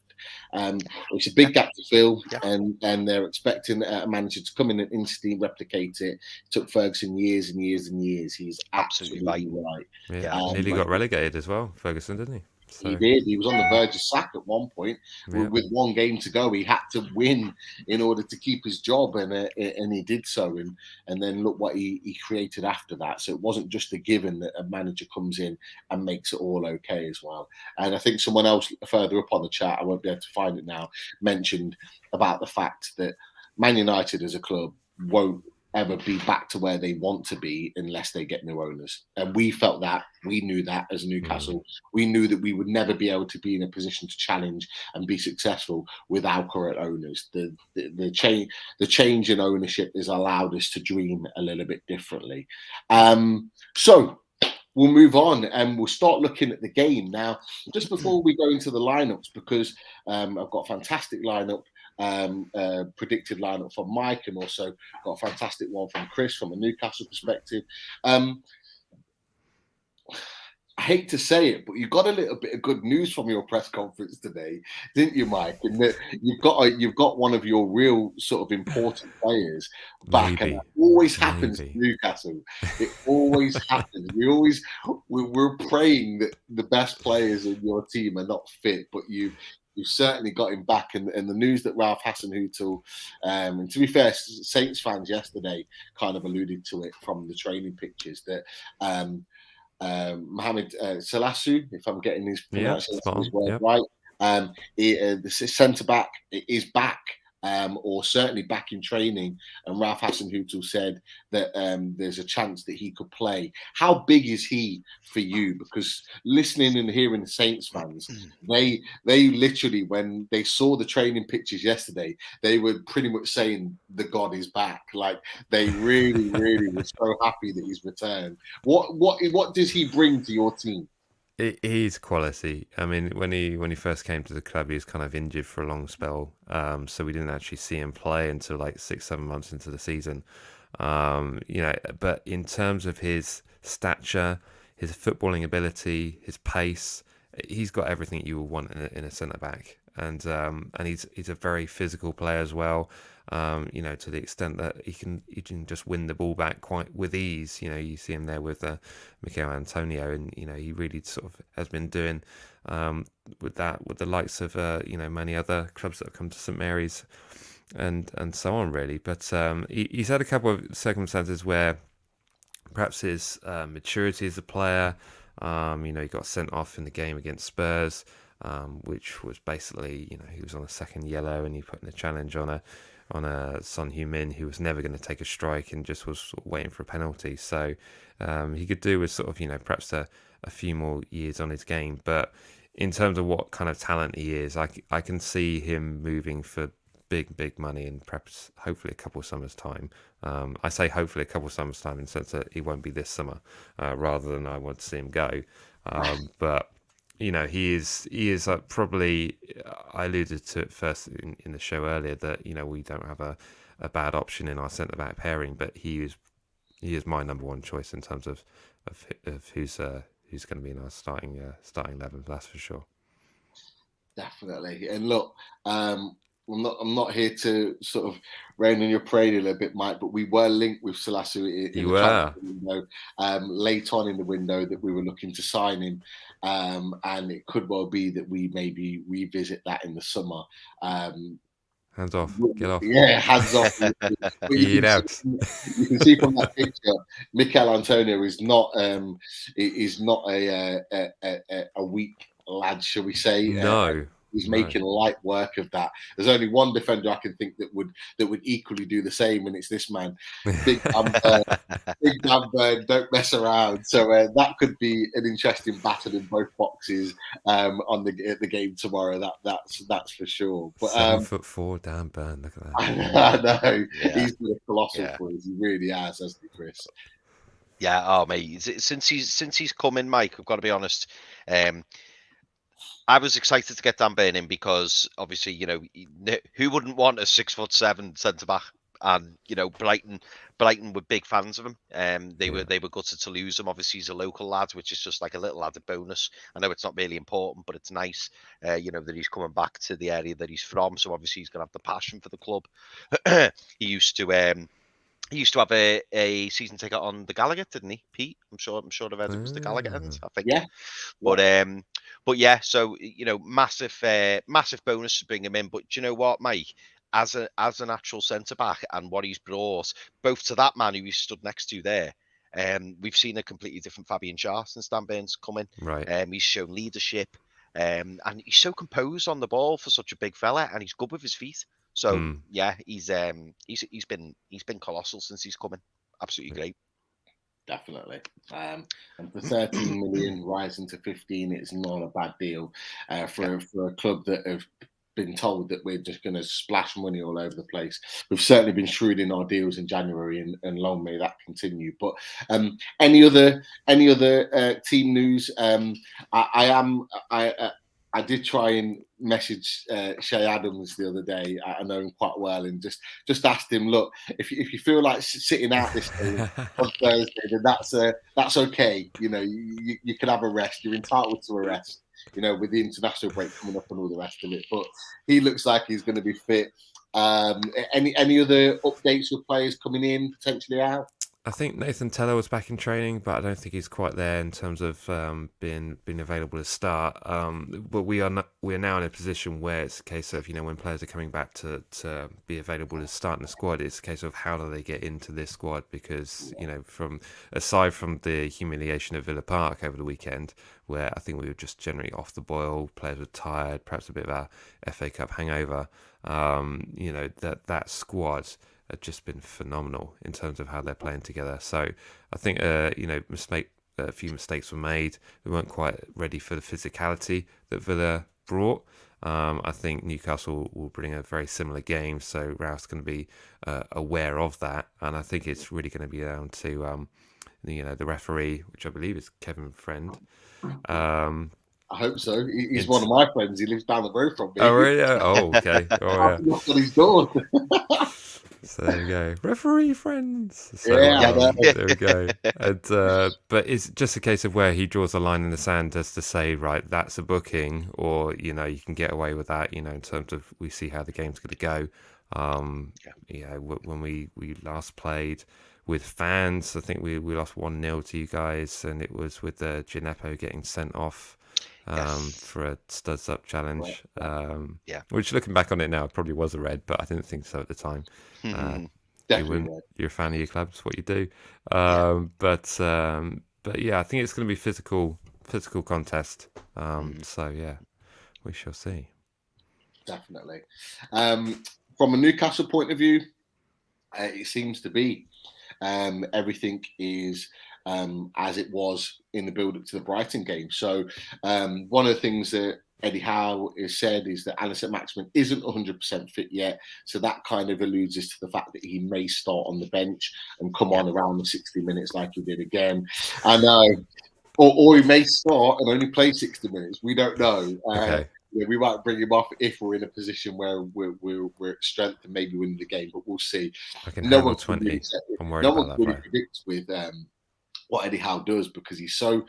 It's a big gap to fill, and they're expecting a manager to come in and instantly replicate it. It took Ferguson years and years and years. He's absolutely right. Yeah, nearly got relegated as well, Ferguson, didn't he? So. He did. He was on the verge of sack at one point. With one game to go, he had to win in order to keep his job, and he did so. And then look what he created after that. So it wasn't just a given that a manager comes in and makes it all okay as well. And I think someone else further up on the chat, I won't be able to find it now, mentioned about the fact that Man United as a club won't ever be back to where they want to be unless they get new owners. And we felt that. We knew that as Newcastle. We knew that we would never be able to be in a position to challenge and be successful without current owners. The change in ownership has allowed us to dream a little bit differently. So we'll move on and we'll start looking at the game now. Just before we go into the lineups, because I've got a fantastic lineup. Predicted lineup from Mike, and also got a fantastic one from Chris from a Newcastle perspective. I hate to say it, but you got a little bit of good news from your press conference today, didn't you, Mike? And that you've got one of your real sort of important players back, Maybe. and that always happens to Newcastle. It always happens. We're praying that the best players in your team are not fit, but you've certainly got him back. And the news that Ralph Hasenhüttl, and to be fair, Saints fans yesterday kind of alluded to it from the training pictures that Mohamed Salasu, if I'm getting his pronunciation right, the centre back is back, or certainly back in training. And Ralph Hasenhüttl said that there's a chance that he could play. How big is he for you? Because listening and hearing the Saints fans, they literally, when they saw the training pictures yesterday, they were pretty much saying the God is back. Like they really, really were so happy that he's returned. What does he bring to your team? He's quality. I mean, when he first came to the club, he was kind of injured for a long spell, so we didn't actually see him play until like 6-7 months into the season. But in terms of his stature, his footballing ability, his pace, he's got everything you would want in a centre back, and he's a very physical player as well. To the extent that he can just win the ball back quite with ease. You see him there with Mikel Antonio, and he really sort of has been doing with the likes of many other clubs that have come to St Mary's and so on, really. But he's had a couple of circumstances where perhaps his maturity as a player, he got sent off in the game against Spurs, which was basically, he was on a second yellow and he put in a challenge on a Son Heung-min who was never going to take a strike and just was sort of waiting for a penalty. So he could do with sort of, perhaps a few more years on his game. But in terms of what kind of talent he is, I can see him moving for big money in perhaps hopefully a couple of summers' time. I say hopefully a couple of summers' time in the sense that he won't be this summer, rather than I want to see him go. But he is probably, I alluded to it first in the show earlier that, we don't have a bad option in our centre-back pairing, but he is my number one choice in terms of who's going to be in our starting 11, that's for sure. Definitely. And look, I'm not here to sort of rain on your parade a little bit, Mike, but we were linked with Salasu in the window, late on in the window that we were looking to sign him, and it could well be that we maybe revisit that in the summer. Hands off, get off. Yeah, hands off. You can see from that picture, Mikel Antonio is not a weak lad, shall we say? No. He's making light work of that. There's only one defender I can think that would equally do the same, and it's this man, Big Dan Burn, don't mess around. So that could be an interesting battle in both boxes at the game tomorrow. That's for sure. But 7'4" Dan Burn, look at that. I know. Yeah. He's been a colossal for us. He really has, hasn't he, Chris? Yeah. Oh, mate. Since he's come in, Mike, I've got to be honest. I was excited to get Dan Burn in because obviously, who wouldn't want a 6'7" centre back? And Brighton were big fans of him. They were gutted to lose him. Obviously, he's a local lad, which is just like a little added bonus. I know it's not really important, but it's nice, that he's coming back to the area that he's from. So obviously, he's going to have the passion for the club. He used to have a season ticket on the Gallagher, didn't he, Pete? I'm sure I've heard it was the Gallagher end, I think. Yeah. But yeah, so massive bonus to bring him in. But you know what, Mike? As an actual centre back and what he's brought, both to that man who he stood next to there, we've seen a completely different Fabian Schär since Dan Burn's come in. Right. He's shown leadership, and he's so composed on the ball for such a big fella, and he's good with his feet. So yeah, he's been colossal since he's coming. Absolutely great. Definitely. And for 13 million rising to 15, it's not a bad deal for a club that have been told that we're just going to splash money all over the place. We've certainly been shrewd in our deals in January, and long may that continue. But any other team news? I did try and message Shay Adams the other day. I know him quite well, and just asked him, look, if you feel like sitting out this game on Thursday, then that's okay. You know, you can have a rest. You're entitled to a rest. You know, with the international break coming up and all the rest of it. But he looks like he's going to be fit. Any other updates with players coming in, potentially out? I think Nathan Teller was back in training, but I don't think he's quite there in terms of being available to start. But we are now in a position where it's a case of, you know, when players are coming back to be available to start in the squad, it's a case of how do they get into this squad, because, you know, aside from the humiliation at Villa Park over the weekend, where I think we were just generally off the boil, players were tired, perhaps a bit of a FA Cup hangover. You know, that squad have just been phenomenal in terms of how they're playing together. So I think you know, a few mistakes were made. We weren't quite ready for the physicality that Villa brought. I think Newcastle will bring a very similar game, so Rouse going to be aware of that, and I think it's really going to be down to you know, the referee, which I believe is Kevin Friend. I hope so. He's one of my friends. He lives down the road from me. Oh, really? Oh, okay. Oh, yeah. Knocked on his door. So there we go, referee friends. So, there we go. And, but it's just a case of where he draws a line in the sand as to say, right, that's a booking, or, you know, you can get away with that, you know, in terms of we see how the game's going to go. Yeah, when we last played with fans, I think we lost 1-0 to you guys, and it was with Gineppo getting sent off for a studs up challenge. Which, looking back on it now, probably was a red, but I didn't think so at the time. You're a fan of your club, it's what you do. But yeah, I think it's going to be physical contest. So yeah, we shall see. Definitely. From a Newcastle point of view, it seems to be everything is as it was in the build-up to the Brighton game. So one of the things that Eddie Howe has said is that Alan Maximin isn't 100% fit yet. So that kind of alludes us to the fact that he may start on the bench and come on around the 60 minutes like he did again. And or he may start and only play 60 minutes. We don't know. Okay. Yeah, we might bring him off if we're in a position where we're at strength and maybe winning the game, but we'll see. I can handle 20. I'm worried about that. No one really predicts with what Eddie Howe does, because he's so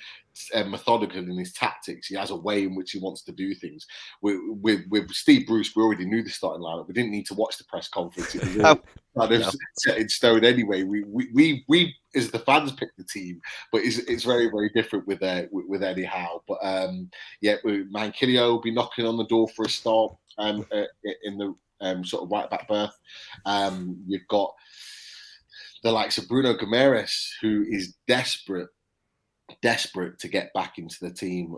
methodical in his tactics. He has a way in which he wants to do things. With Steve Bruce, we already knew the starting lineup. We didn't need to watch the press conference. It was all kind of set in stone anyway. We as the fans pick the team, but it's very, very different with Eddie Howe. But Manquillo will be knocking on the door for a start in the sort of right back berth. You've got the likes of Bruno Guimaraes, who is desperate to get back into the team.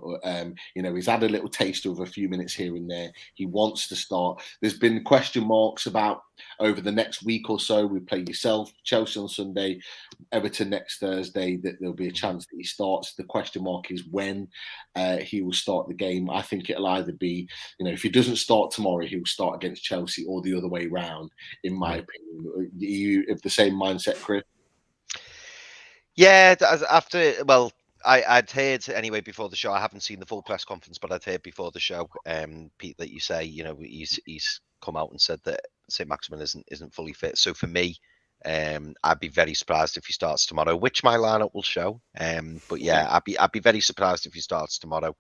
You know, he's had a little taste of a few minutes here and there. He wants to start. There's been question marks about over the next week or so. We play yourself, Chelsea on Sunday, Everton next Thursday, that there'll be a chance that he starts. The question mark is when he will start the game. I think it'll either be, you know, if he doesn't start tomorrow, he will start against Chelsea, or the other way round, in my opinion. Are you of the same mindset, Chris? Yeah, I'd heard anyway before the show. I haven't seen the full press conference, but I'd heard before the show, Pete, that you say, you know, he's come out and said that St. Maximin isn't fully fit. So for me, I'd be very surprised if he starts tomorrow, which my lineup will show. But yeah, I'd be very surprised if he starts tomorrow.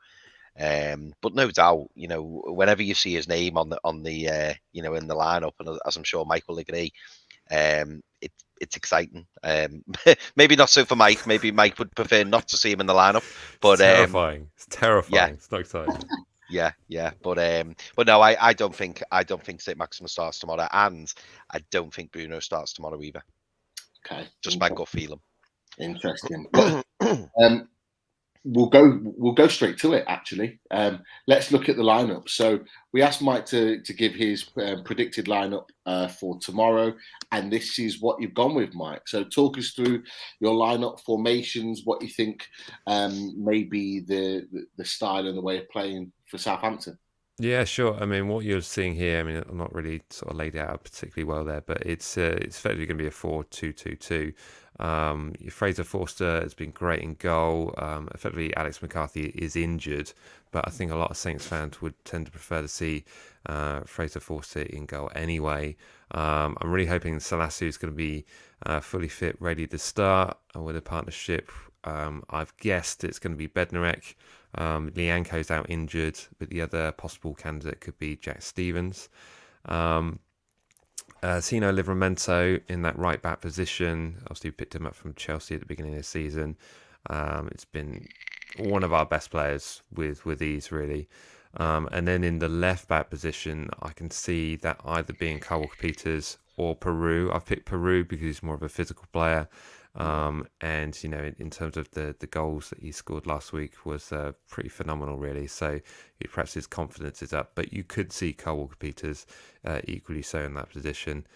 But no doubt, you know, whenever you see his name on the you know, in the lineup, and as I'm sure Mike will agree, it's exciting. Maybe not so for Mike. Maybe Mike would prefer not to see him in the lineup. But it's terrifying. Yeah. It's not exciting. Yeah. But no, I don't think St. Maximin starts tomorrow, and I don't think Bruno starts tomorrow either. Okay. Just my gut feeling. Interesting. We'll go straight to it, actually. Let's look at the lineup. So we asked Mike to give his predicted lineup for tomorrow, and this is what you've gone with, Mike. So talk us through your lineup formations, what you think may be the style and the way of playing for Southampton. Yeah, sure. I mean, what you're seeing here, I mean, I'm not really sort of laid out particularly well there, but it's effectively going to be a 4-2-2-2. Fraser Forster has been great in goal. Effectively, Alex McCarthy is injured, but I think a lot of Saints fans would tend to prefer to see Fraser Forster in goal anyway. I'm really hoping Salasu is going to be fully fit, ready to start with a partnership. I've guessed it's going to be Bednarek. Lianco's out injured, but the other possible candidate could be Jack Stevens. Sino Livramento in that right back position. Obviously, we picked him up from Chelsea at the beginning of the season. It's been one of our best players with ease, really. And then in the left back position, I can see that either being Kyle Walker-Peters or Peru. I've picked Peru because he's more of a physical player. And in terms of the goals that he scored last week was pretty phenomenal, really. So perhaps his confidence is up, but you could see Kyle Walker-Peters equally so in that position.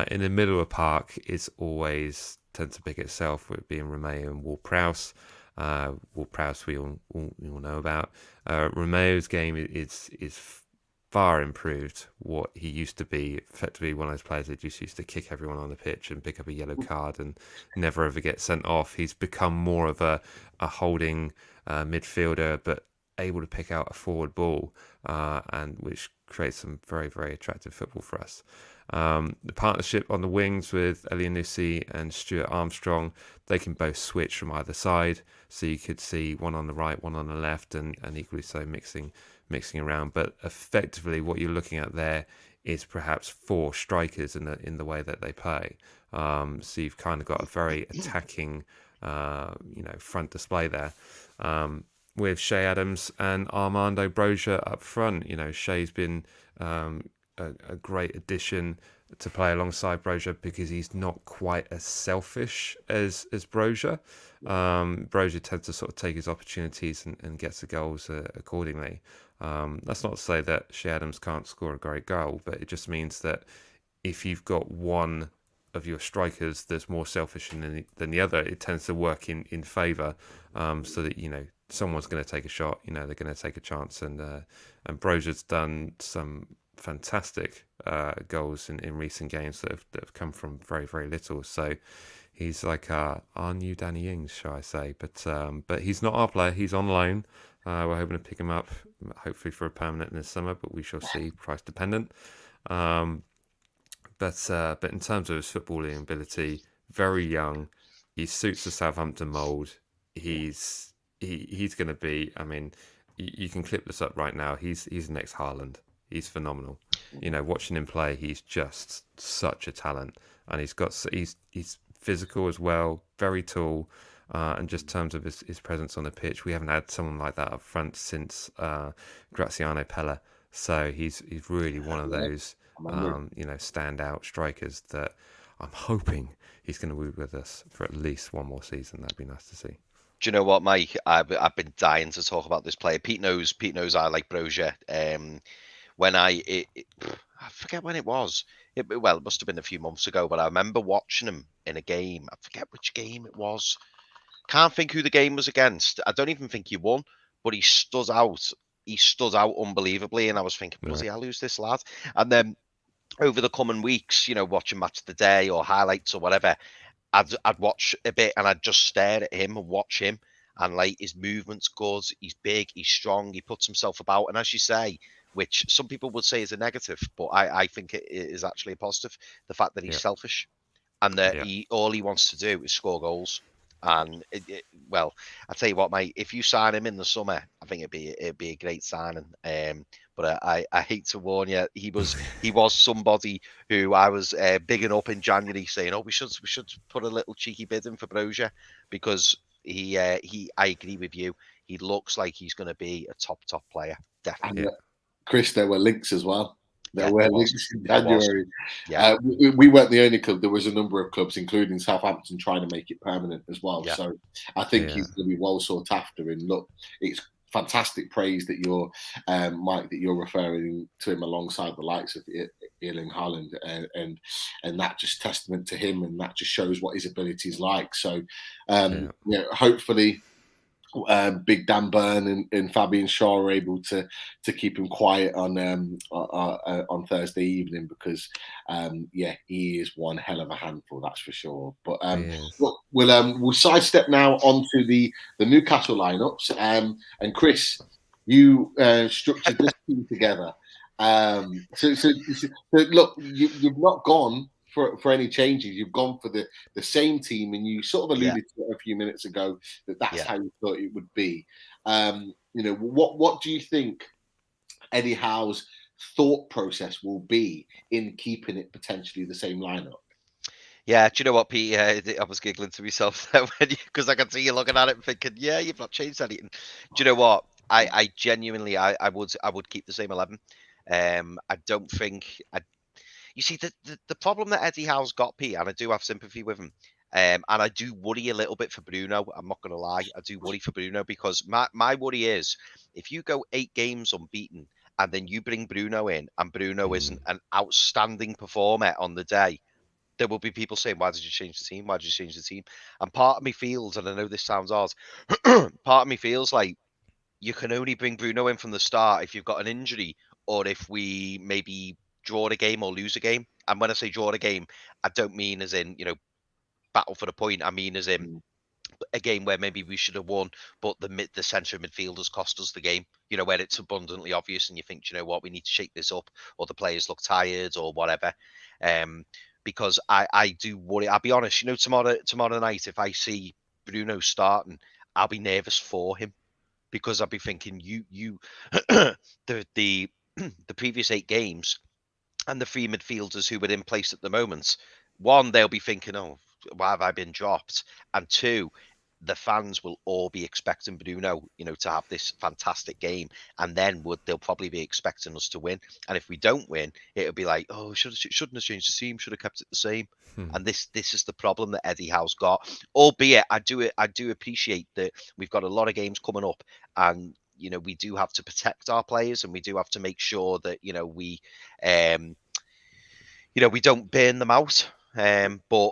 In the middle of the park, it's always tends to pick itself, with it being Romeo and Ward-Prowse. Ward-Prowse we all know about. Romeo's game is far improved what he used to be. Effectively one of those players that just used to kick everyone on the pitch and pick up a yellow card and never ever get sent off. He's become more of a holding midfielder, but able to pick out a forward ball, and which creates some very, very attractive football for us. The partnership on the wings with Elyounoussi and Stuart Armstrong, they can both switch from either side, so you could see one on the right, one on the left, and equally so mixing around. But effectively what you're looking at there is perhaps 4 strikers in the way that they play. So you've kind of got a very attacking front display there, with Shea Adams and Armando Broja up front. Shea's been a great addition to play alongside Broja because he's not quite as selfish as Broja. Broja tends to sort of take his opportunities and gets the goals accordingly. That's not to say that Shea Adams can't score a great goal, but it just means that if you've got one of your strikers that's more selfish than the other, it tends to work in favour, so that someone's going to take a shot, they're going to take a chance, and Broja's done some fantastic goals in recent games that have come from very, very little. So he's like our new Danny Ings, shall I say? But he's not our player. He's on loan. We're hoping to pick him up, hopefully for a permanent in the summer, but we shall see. Price dependent. But in terms of his footballing ability, very young. He suits the Southampton mould. He's going to be. I mean, you can clip this up right now. He's the next Haaland. He's phenomenal. Watching him play, he's just such a talent, and he's physical as well, very tall, and just in terms of his presence on the pitch, we haven't had someone like that up front since Graziano Pella. So he's really one of those standout strikers that I'm hoping he's going to be with us for at least one more season. That'd be nice to see. Do you know what, Mike? I've been dying to talk about this player. Pete knows I like Broja. When I forget when it was. It must have been a few months ago, but I remember watching him in a game. I forget which game it was. Can't think who the game was against. I don't even think he won, but he stood out. He stood out unbelievably, and I was thinking, bloody hell, who's this lad? And then over the coming weeks, watching Match of the Day or highlights or whatever, I'd watch a bit and I'd just stare at him and watch him. And like, his movement's good. He's big. He's strong. He puts himself about. And as you say, which some people would say is a negative, but I think it is actually a positive. The fact that he's selfish and that all he wants to do is score goals. And I tell you what, mate, if you sign him in the summer, I think it'd be a great signing. But I hate to warn you, he was somebody who I was bigging up in January, saying, "Oh, we should put a little cheeky bid in for Broja," because I agree with you. He looks like he's going to be a top player, definitely. And, Chris, there were links as well. There were links in January. Yeah. We weren't the only club. There was a number of clubs, including Southampton, trying to make it permanent as well. Yeah. So I think he's going to be well sought after. And look, it's fantastic praise that you're, Mike, that you're referring to him alongside the likes of Erling Haaland, and that just testament to him, and that just shows what his ability is like. So, hopefully Big Dan Burn and Fabian Shaw are able to keep him quiet on Thursday evening, because he is one hell of a handful, that's for sure. But we'll sidestep now onto the Newcastle lineups. And Chris, you structured this team together. So look, you've not gone for any changes. You've gone for the same team, and you sort of alluded to it a few minutes ago that's how you thought it would be. What do you think Eddie Howe's thought process will be in keeping it potentially the same lineup? Yeah, do you know what, Pete? I was giggling to myself there because I can see you looking at it and thinking, yeah, you've not changed anything. Do you know what? I genuinely, I would keep the same 11. I don't think you see, the problem that Eddie Howe's got, Pete, and I do have sympathy with him, and I do worry a little bit for Bruno. I'm not going to lie. I do worry for Bruno, because my worry is if you go 8 games unbeaten and then you bring Bruno in and Bruno isn't an outstanding performer on the day, there will be people saying, why did you change the team? Why did you change the team? And part of me feels, and I know this sounds odd, part of me feels like you can only bring Bruno in from the start if you've got an injury, or if we maybe draw a game or lose a game. And when I say draw a game, I don't mean as in, battle for the point. I mean as in a game where maybe we should have won, but the centre of midfielders cost us the game, where it's abundantly obvious and you think, what, we need to shake this up, or the players look tired or whatever. Because I do worry. I'll be honest, tomorrow night, if I see Bruno starting, I'll be nervous for him, because I'll be thinking, the previous 8 games and the 3 midfielders who were in place at the moment, 1, they'll be thinking, oh, why have I been dropped? And 2, the fans will all be expecting Bruno, to have this fantastic game, and then they'll probably be expecting us to win. And if we don't win, it'll be like, oh, shouldn't have changed the team, should have kept it the same. And this is the problem that Eddie Howe's got. Albeit, I do appreciate that we've got a lot of games coming up, and we do have to protect our players, and we do have to make sure that we don't burn them out. But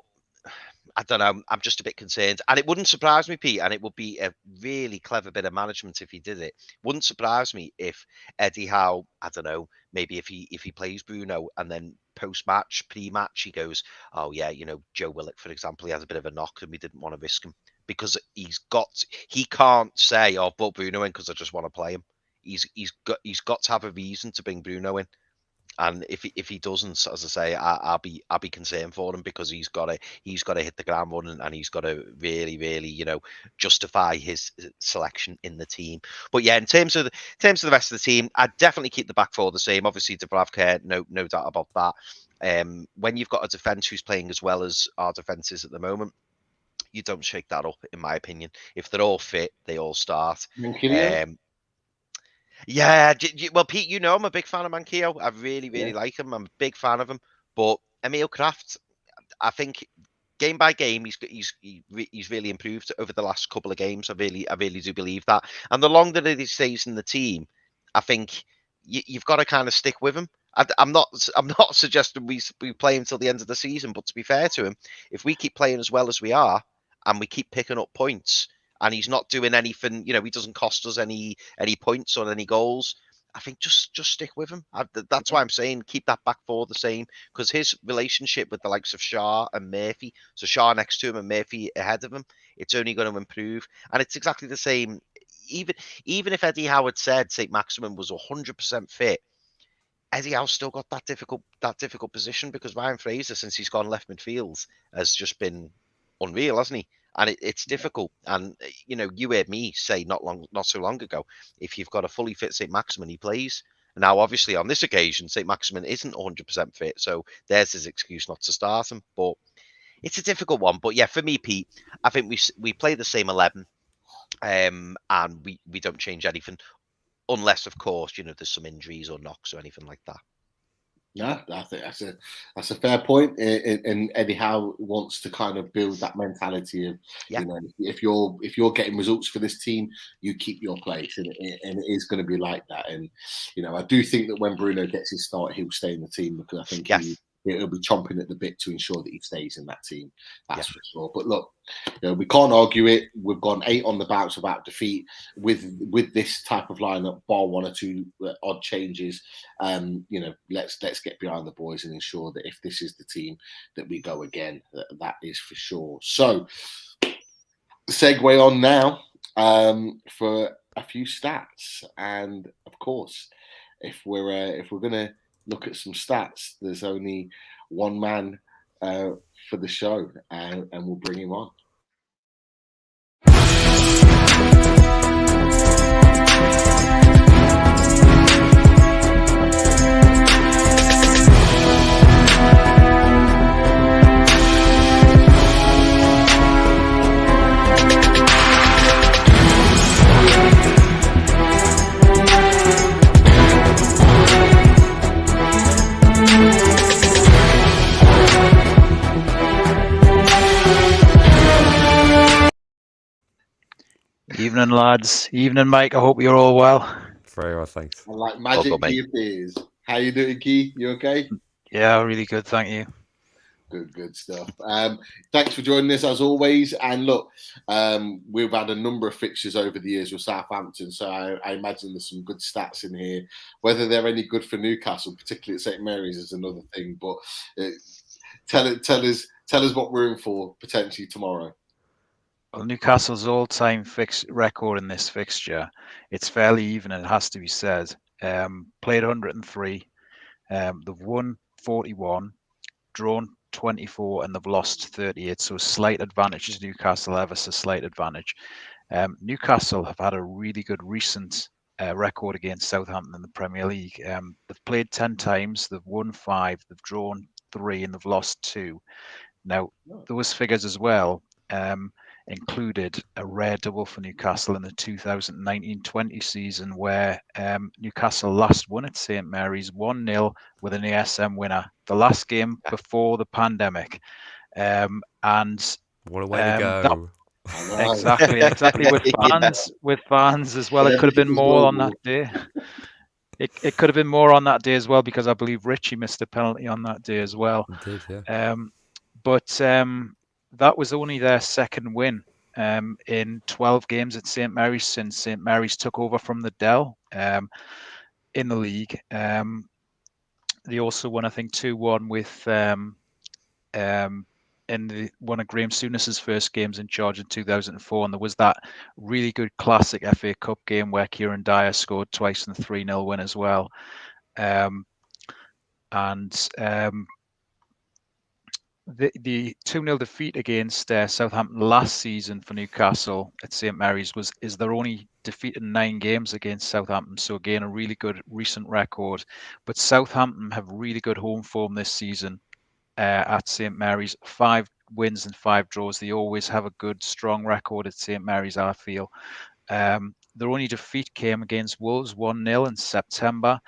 I don't know. I'm just a bit concerned, and it wouldn't surprise me, Pete. And it would be a really clever bit of management if he did it. Wouldn't surprise me if Eddie Howe, I don't know, maybe if he plays Bruno and then post-match, pre-match, he goes, oh yeah, Joe Willock, for example, he has a bit of a knock and we didn't want to risk him, because he can't say, oh, put Bruno in because I just want to play him. He's got to have a reason to bring Bruno in. And if he doesn't, as I say, I'll be concerned for him, because he's got to hit the ground running, and he's got to really, really, justify his selection in the team. But yeah, in terms of the rest of the team, I'd definitely keep the back four the same. Obviously, Dubravka, no doubt about that. When you've got a defence who's playing as well as our defence is at the moment, you don't shake that up, in my opinion. If they're all fit, they all start. Yeah, well, Pete, I'm a big fan of Manquillo. I really like him. I'm a big fan of him. But Emil Kraft, I think game by game, he's really improved over the last couple of games. I really do believe that. And the longer that he stays in the team, I think you've got to kind of stick with him. I'm not suggesting we play him till the end of the season, but to be fair to him, if we keep playing as well as we are and we keep picking up points, and he's not doing anything, he doesn't cost us any points or any goals, I think just stick with him. That's why I'm saying keep that back four the same, because his relationship with the likes of Shaw and Murphy, so Shaw next to him and Murphy ahead of him, it's only going to improve. And it's exactly the same. Even if Eddie Howard said St. Maximin was 100% fit, Eddie Howe's still got that difficult position, because Ryan Fraser, since he's gone left midfield, has just been unreal, hasn't he? And it's difficult. And, you heard me say not so long ago, if you've got a fully fit St. Maximin, he plays. Now, obviously, on this occasion, St. Maximin isn't 100% fit, so there's his excuse not to start him. But it's a difficult one. But yeah, for me, Pete, I think we play the same 11, and we don't change anything, unless, of course, there's some injuries or knocks or anything like that. Yeah, I think that's a fair point. And Eddie Howe wants to kind of build that mentality of, if you're getting results for this team, you keep your place, and it is going to be like that. And I do think that when Bruno gets his start, he'll stay in the team, because I think he'll be chomping at the bit to ensure that he stays in that team. That's for sure. But look, we can't argue it. We've gone 8 on the bounce without defeat with this type of lineup, bar 1 or 2 odd changes. Let's get behind the boys and ensure that if this is the team that we go again, that is for sure. So, segue on now for a few stats, and of course, if we're gonna look at some stats, there's only one man for the show, and we'll bring him on. Evening, lads. Evening, Mike. I hope you're all well. Very well, thanks. I like magic Key appears. How you doing, Key? You okay? Yeah, really good. Thank you. Good stuff. Thanks for joining us as always. And look, we've had a number of fixtures over the years with Southampton, so I imagine there's some good stats in here. Whether they're any good for Newcastle, particularly at St Mary's, is another thing. But tell us what we're in for potentially tomorrow. Well, Newcastle's all-time record in this fixture, it's fairly even, it has to be said. Played 103, they've won 41, drawn 24, and they've lost 38. So slight advantage to Newcastle, ever so slight advantage. Newcastle have had a really good recent record against Southampton in the Premier League. They've played 10 times, they've won 5, they've drawn 3, and they've lost 2. Now, those figures as well included a rare double for Newcastle in the 2019-20 season, where Newcastle last won at St Mary's 1-0 with an ASM winner, the last game before the pandemic. And what a way to go. Exactly with fans as well. It could have been more on that day. It could have been more on that day as well, because I believe Richie missed a penalty on that day as well. It did, yeah. But that was only their second win in 12 games at St Mary's since St Mary's took over from the Dell in the league. They also won, I think, 2-1 with in one of Graham Souness's first games in charge in 2004, and there was that really good classic FA Cup game where Kieran Dyer scored twice in the 3-0 win as well. The 2-0 defeat against Southampton last season for Newcastle at St Mary's is their only defeat in 9 games against Southampton. So again, a really good recent record. But Southampton have really good home form this season at St Mary's. 5 wins and 5 draws. They always have a good, strong record at St Mary's, I feel. Their only defeat came against Wolves 1-0 in September.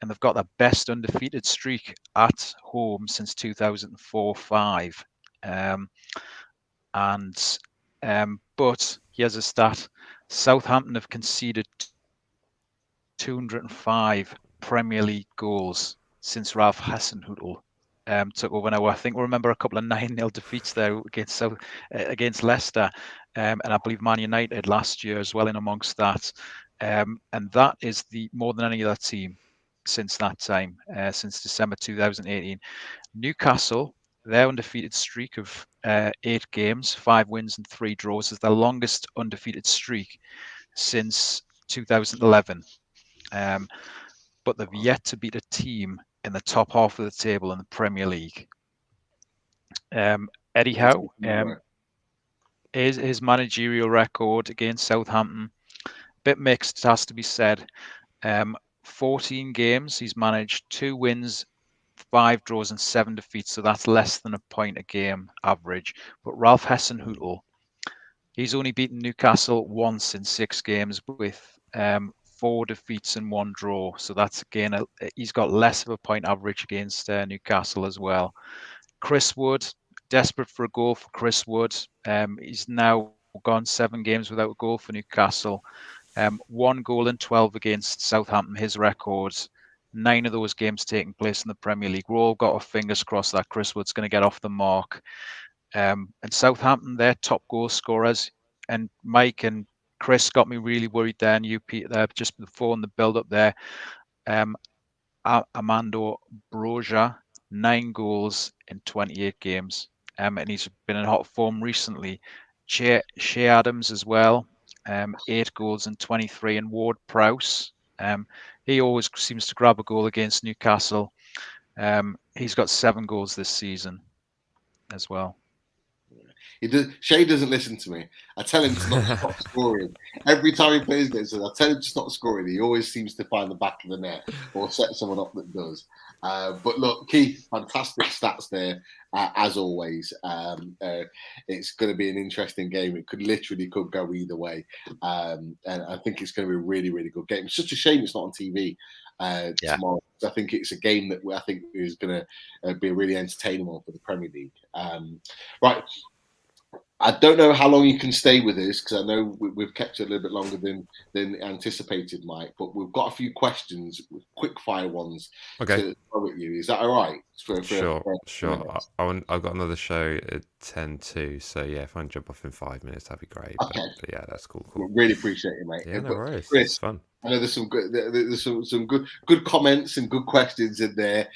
And they've got the best undefeated streak at home since 2004-05. But here's a stat. Southampton have conceded 205 Premier League goals since Ralph Hasenhüttl took over. Now, I think we remember a couple of 9-0 defeats there against Leicester. And I believe Man United last year as well in amongst that. And that is more than any other team since that time, since December 2018. Newcastle, their undefeated streak of 8 games, 5 wins and 3 draws is the longest undefeated streak since 2011. But they've yet to beat a team in the top half of the table in the Premier League. Eddie Howe, his managerial record against Southampton, a bit mixed, it has to be said. 14 games, he's managed 2 wins, 5 draws and 7 defeats, so that's less than a point a game average. But Ralph Hasenhüttl, he's only beaten Newcastle once in 6 games with 4 defeats and 1 draw, so that's again he's got less of a point average against Newcastle as well. Chris Wood, desperate for a goal for Chris Wood. He's now gone 7 games without a goal for Newcastle. 1 goal in 12 against Southampton, his record. 9 of those games taking place in the Premier League. We've all got our fingers crossed that Chris Wood's going to get off the mark. And Southampton, they're top goal scorers. And Mike and Chris got me really worried there, and you, Peter, there just before in the build-up there. Armando Broja, 9 goals in 28 games. And he's been in hot form recently. Shea Adams as well, 8 goals in 23. And Ward-Prowse, he always seems to grab a goal against Newcastle. He's got 7 goals this season as well. Shea doesn't listen to me. I tell him to not stop scoring. Every time he plays this, I tell him to stop scoring. He always seems to find the back of the net or set someone up that does. But look, Keith, fantastic stats there, as always. It's going to be an interesting game. It could go either way. And I think it's going to be a really, really good game. It's such a shame it's not on TV tomorrow. I think it's a game that I think is going to be a really entertaining one for the Premier League. Right. I don't know how long you can stay with us, because I know we've kept it a little bit longer than anticipated, Mike. But we've got a few questions, quick fire ones, to throw at you. Is that all right? Sure. I've got another show at 10 too. So yeah, if I can jump off in 5 minutes, that'd be great. Okay. But yeah, that's cool. Really appreciate it, mate. Yeah, no worries. Chris, it's fun. I know there's some good comments and good questions in there.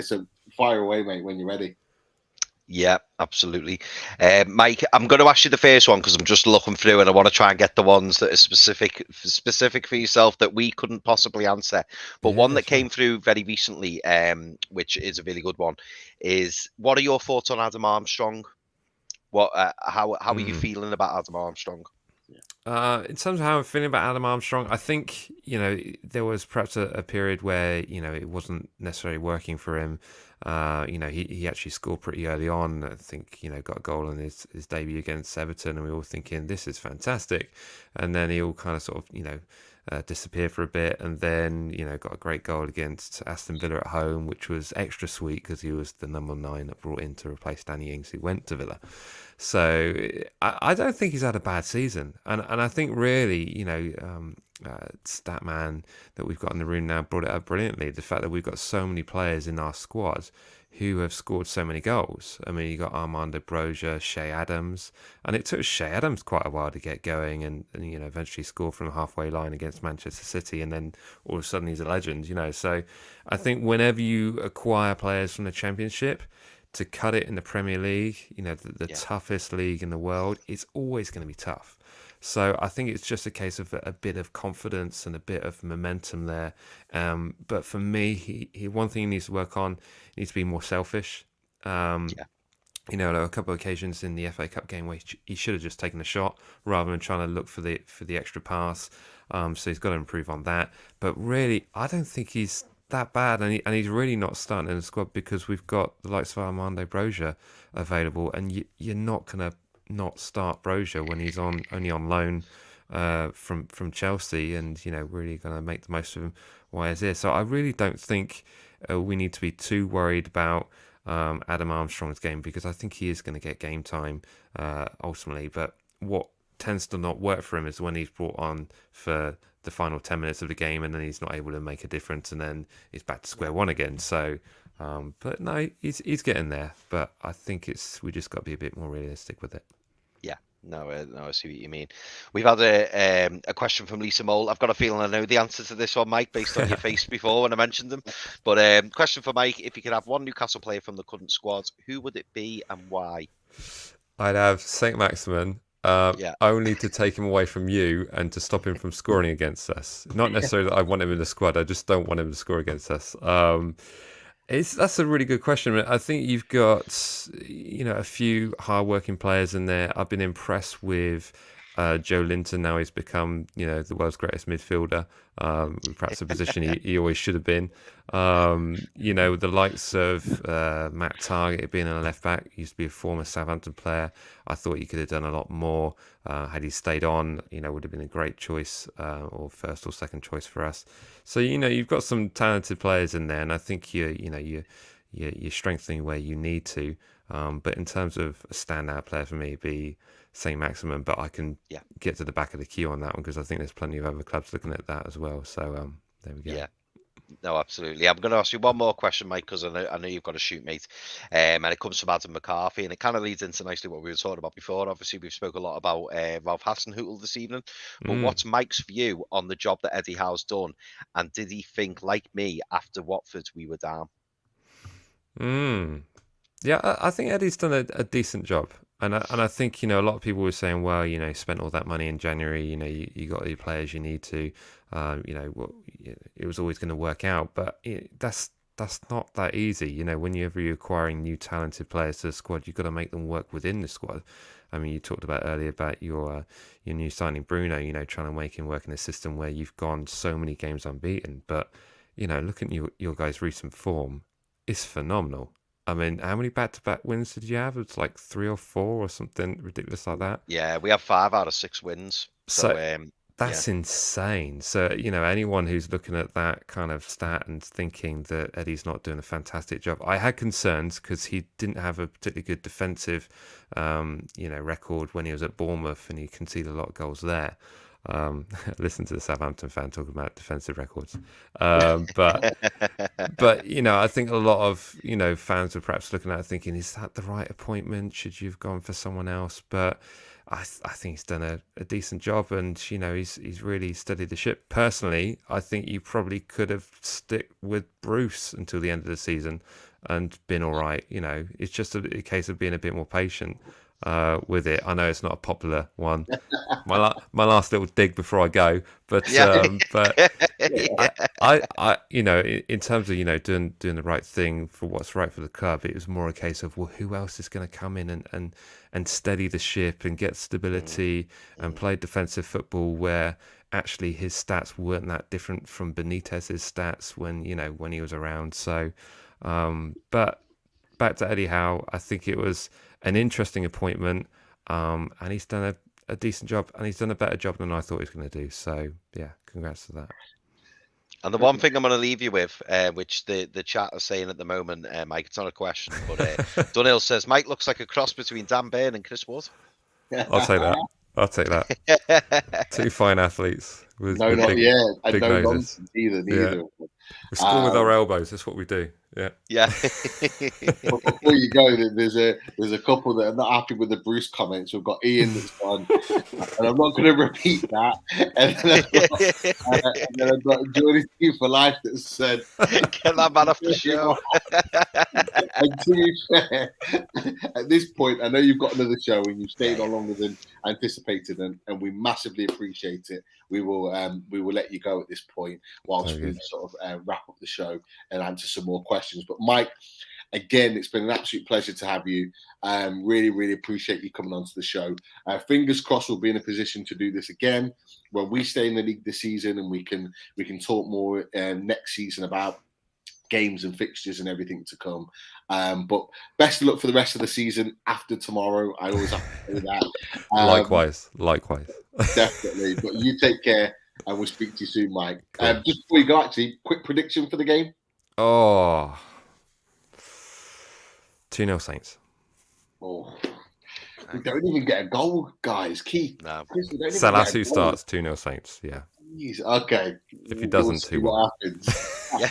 So fire away, mate, when you're ready. Yeah, absolutely. Mike, I'm going to ask you the first one because I'm just looking through and I want to try and get the ones that are specific for yourself that we couldn't possibly answer. But one that came through very recently, which is a really good one, is what are your thoughts on Adam Armstrong? How are you feeling about Adam Armstrong? In terms of how I'm feeling about Adam Armstrong, I think, there was perhaps a period where, it wasn't necessarily working for him. He actually scored pretty early on. I think, got a goal in his debut against Everton, and we were all thinking, this is fantastic. And then he all kind of sort of, disappeared for a bit, and then, got a great goal against Aston Villa at home, which was extra sweet because he was the number 9 that brought in to replace Danny Ings, who went to Villa. So I don't think he's had a bad season. And I think really, Statman that we've got in the room now brought it up brilliantly. The fact that we've got so many players in our squad who have scored so many goals. I mean, you got Armando Broja, Shea Adams, and it took Shea Adams quite a while to get going and eventually score from the halfway line against Manchester City, and then all of a sudden he's a legend, So I think whenever you acquire players from the Championship, to cut it in the Premier League, the toughest league in the world, it's always going to be tough. So I think it's just a case of a bit of confidence and a bit of momentum there. But for me, he one thing he needs to work on, he needs to be more selfish. There were a couple of occasions in the FA Cup game where he should have just taken a shot rather than trying to look for the extra pass. So he's got to improve on that. But really, I don't think he's that bad, and he's really not starting in the squad because we've got the likes of Armando Broja available, and you're not going to not start Broja when he's only on loan from Chelsea, and really going to make the most of him while he's here. So I really don't think we need to be too worried about Adam Armstrong's game, because I think he is going to get game time ultimately. But what tends to not work for him is when he's brought on for the final 10 minutes of the game and then he's not able to make a difference, and then he's back to square one again. So but no, he's getting there, but I think we just got to be a bit more realistic with it. No, I see what you mean. We've had a question from Lisa Mole. I've got a feeling I know the answer to this one, Mike, based on your face before when I mentioned them. But question for Mike: if you could have one Newcastle player from the current squad, who would it be and why? I'd have Saint Maximin. Only to take him away from you and to stop him from scoring against us. Not necessarily that I want him in the squad. I just don't want him to score against us. That's a really good question. I think you've got a few hard-working players in there. I've been impressed with Joe Linton. Now he's become the world's greatest midfielder. Perhaps a position he always should have been. The likes of Matt Targett being a left back, used to be a former Southampton player. I thought he could have done a lot more had he stayed on. Would have been a great choice, or first or second choice for us. So you've got some talented players in there, and I think you're strengthening where you need to. But in terms of a standout player for me, it'd be Saint Maximin, but I can get to the back of the queue on that one because I think there's plenty of other clubs looking at that as well. So there we go. Yeah. No, absolutely. I'm going to ask you one more question, Mike, because I know you've got to shoot, mate. And it comes from Adam McCarthy, and it kind of leads into nicely what we were talking about before. Obviously, we've spoke a lot about Ralph Hasenhüttl this evening, but what's Mike's view on the job that Eddie Howe's done? And did he think, like me, after Watford, we were down? Yeah, I think Eddie's done a decent job. And I think, a lot of people were saying, well, spent all that money in January, you got the players you need to, it was always going to work out. But that's not that easy. Whenever you're acquiring new talented players to the squad, you've got to make them work within the squad. I mean, you talked about earlier about your new signing, Bruno, trying to make him work in a system where you've gone so many games unbeaten. But, looking at your guys' recent form, it's phenomenal. I mean, how many back-to-back wins did you have? It's like 3 or 4 or something ridiculous like that. Yeah, we have 5 out of 6 wins. So that's insane. So, anyone who's looking at that kind of stat and thinking that Eddie's not doing a fantastic job, I had concerns because he didn't have a particularly good defensive, record when he was at Bournemouth, and he conceded a lot of goals there. Listen to the Southampton fan talking about defensive records. But I think a lot of fans were perhaps looking at it thinking, is that the right appointment? Should you have gone for someone else? But I think he's done a decent job, and he's really steadied the ship. Personally, I think you probably could have stick with Bruce until the end of the season and been all right. It's just a case of being a bit more patient with it. I know it's not a popular one. My last little dig before I go, but I in terms of doing the right thing for what's right for the club, it was more a case of, well, who else is going to come in and steady the ship and get stability and play defensive football where actually his stats weren't that different from Benitez's stats when he was around. So, but back to Eddie Howe, I think it was an interesting appointment, and he's done a decent job, and he's done a better job than I thought he was going to do. So, yeah, congrats to that. And the one thing I'm going to leave you with, which the chat are saying at the moment, Mike, it's not a question, but Dunhill says, Mike looks like a cross between Dan Burn and Chris Wood. I'll take that. 2 fine athletes. With big no noses. nonsense either. Yeah. We score with our elbows. That's what we do. Yeah. But before you go, there's a couple that are not happy with the Bruce comments. We've got Ian that's gone, and I'm not going to repeat that. And then I've got Jordan Q for Life that said, "Get that man off the show." And to be fair, at this point, I know you've got another show and you've stayed on longer than anticipated, and we massively appreciate it. We will let you go at this point whilst we sort of wrap up the show and answer some more questions. But Mike, again, it's been an absolute pleasure to have you. Really, really appreciate you coming onto the show. Fingers crossed we'll be in a position to do this again when we stay in the league this season, and we can talk more next season about games and fixtures and everything to come. But best of luck for the rest of the season after tomorrow. I always have to say that. Likewise. Definitely. But you take care, and we'll speak to you soon, Mike. Cool. Just before you go, actually, quick prediction for the game. 2-0 Saints. Oh, we don't even get a goal, guys. Keith. No. Salasu starts 2-0 Saints. Yeah. Jeez, okay. If he doesn't, 2-1. What happens?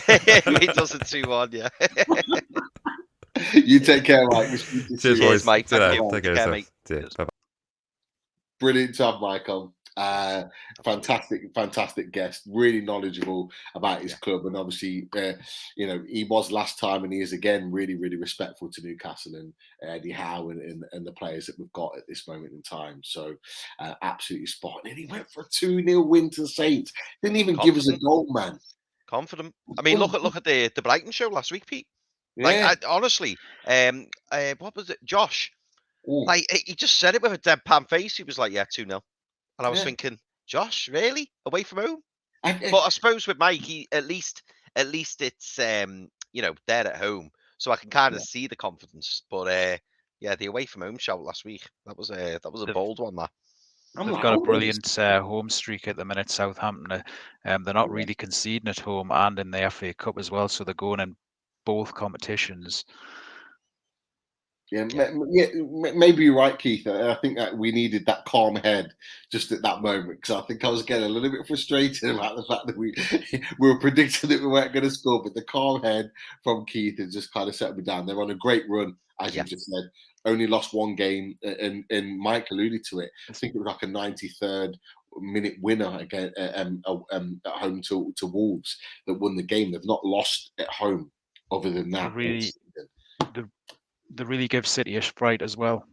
If he doesn't 2-1, yeah. You take care, Mike. Cheers, boys. Mike. Take care, mate. Cheers. Bye-bye. Brilliant to have Mike on. Fantastic guest, really knowledgeable about his club, and obviously he was last time and he is again really, really respectful to Newcastle and Eddie Howe and the players that we've got at this moment in time. So absolutely spot on. And he went for a 2-0 win to Saints. Didn't even give us a goal, man. Confident. I mean, look at the Brighton show last week, Pete. Yeah. Like, honestly, what was it, Josh? Like, he just said it with a deadpan face. He was like, "Yeah, 2-0." And I was thinking, Josh, really? Away from home? But I suppose with Mike, at least it's there at home, so I can kind of see the confidence. But the away from home shout last week, that was a bold one. That they've got a brilliant home streak at the minute. Southampton, they're not really conceding at home and in the FA Cup as well, so they're going in both competitions. Maybe you're right, Keith. I think that we needed that calm head just at that moment, because I think I was getting a little bit frustrated about the fact that we were predicting that we weren't going to score, but the calm head from Keith has just kind of set me down. They're on a great run, as you just said. Only lost one game, and Mike alluded to it. I think it was like a 93rd minute winner again at home to Wolves that won the game. They've not lost at home other than that. They really give City a fright as well,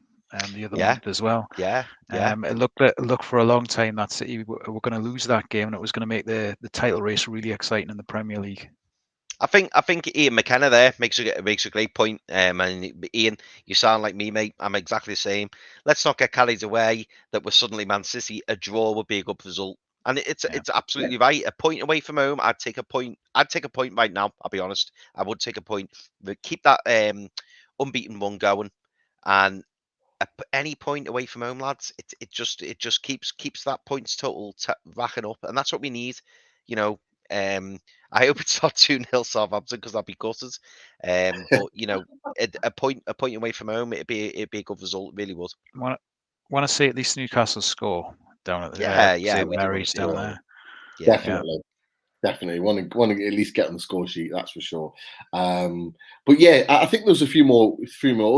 the other month as well. It looked for a long time that City were going to lose that game, and it was going to make the title race really exciting in the Premier League. I think Ian McKenna there makes a great point. And Ian, you sound like me, mate. I'm exactly the same. Let's not get carried away that we're suddenly Man City. A draw would be a good result, and it's absolutely right. A point away from home, I'd take a point. I'd take a point right now. I'll be honest. I would take a point. But keep that unbeaten run going, and any point away from home, lads, it just keeps that points total racking up, and that's what we need. You know, I hope it's not 2-0 Southampton, because I'll be gutted. But you know, a point away from home, it'd be a good result. It really would. Want to see at least Newcastle score down at the Mary's down there. Definitely want to at least get on the score sheet, that's for sure. But yeah, I think there's a few more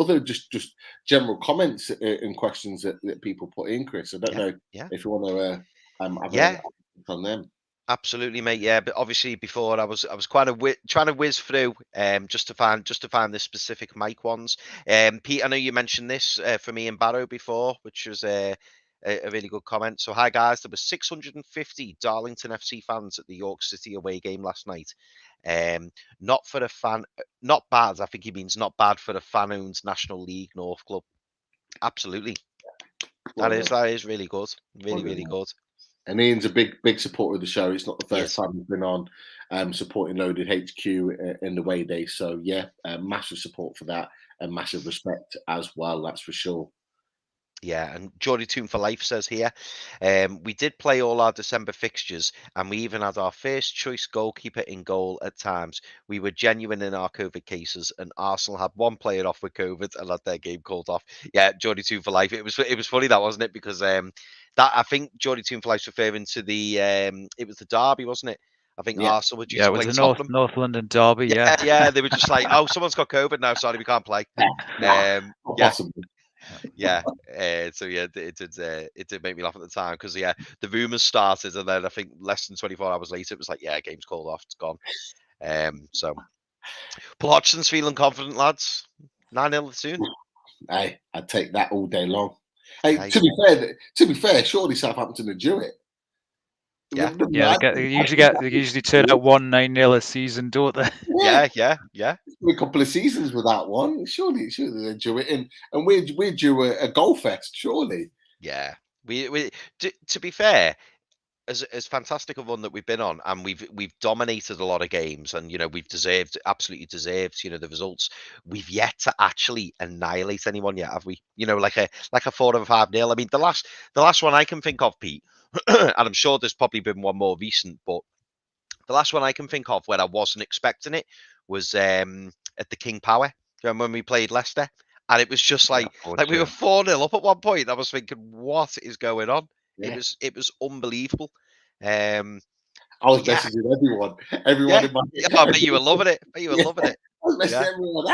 other just general comments and questions that people put in, Chris. I don't know if you want to have on them. Absolutely, mate. Yeah, but obviously before I was quite trying to whiz through just to find the specific mic ones. Pete, I know you mentioned this for me and Barrow before, which was a really good comment. So, hi guys, there were 650 Darlington FC fans at the York City away game last night. Not bad. I think he means not bad for a fan-owned National League North club. Absolutely, that is really good. Really good. And Ian's a big supporter of the show. It's not the first time he's been on supporting Loaded HQ in the way day. So yeah, massive support for that and massive respect as well. That's for sure. Yeah, and Geordie Toon for Life says here, we did play all our December fixtures, and we even had our first choice goalkeeper in goal at times. We were genuine in our COVID cases, and Arsenal had one player off with COVID and had their game called off. Yeah, Geordie Toon for Life. It was funny, that, wasn't it? Because that I think Geordie Toon for Life's referring to the it was the derby, wasn't it? I think Arsenal were just it was the North London derby. Yeah, they were just like, oh, someone's got COVID now. Sorry, we can't play. So yeah, it did make me laugh at the time, because the rumours started, and then I think less than 24 hours later it was like, game's called off, it's gone. So Paul Hodgson's feeling confident, lads. 9-0 soon. Hey, I'd take that all day long. Hey, to be fair, surely Southampton would do it. They usually turn out 1-9-0 a season, don't they? Yeah. A couple of seasons without one. Surely they do it, and we're due a goal fest. Surely. Yeah, we to be fair, as fantastic a run that we've been on, and we've dominated a lot of games, and we've absolutely deserved the results. We've yet to actually annihilate anyone yet, have we? Like a 4 or 5-0. I mean, the last one I can think of, Pete. And I'm sure there's probably been one more recent, but the last one I can think of where I wasn't expecting it was at the King Power, when we played Leicester, and it was just like we were 4-0 up at one point. I was thinking, what is going on? Yeah. It was unbelievable. I was messaging everyone in my I bet you were loving it. I was messaging everyone.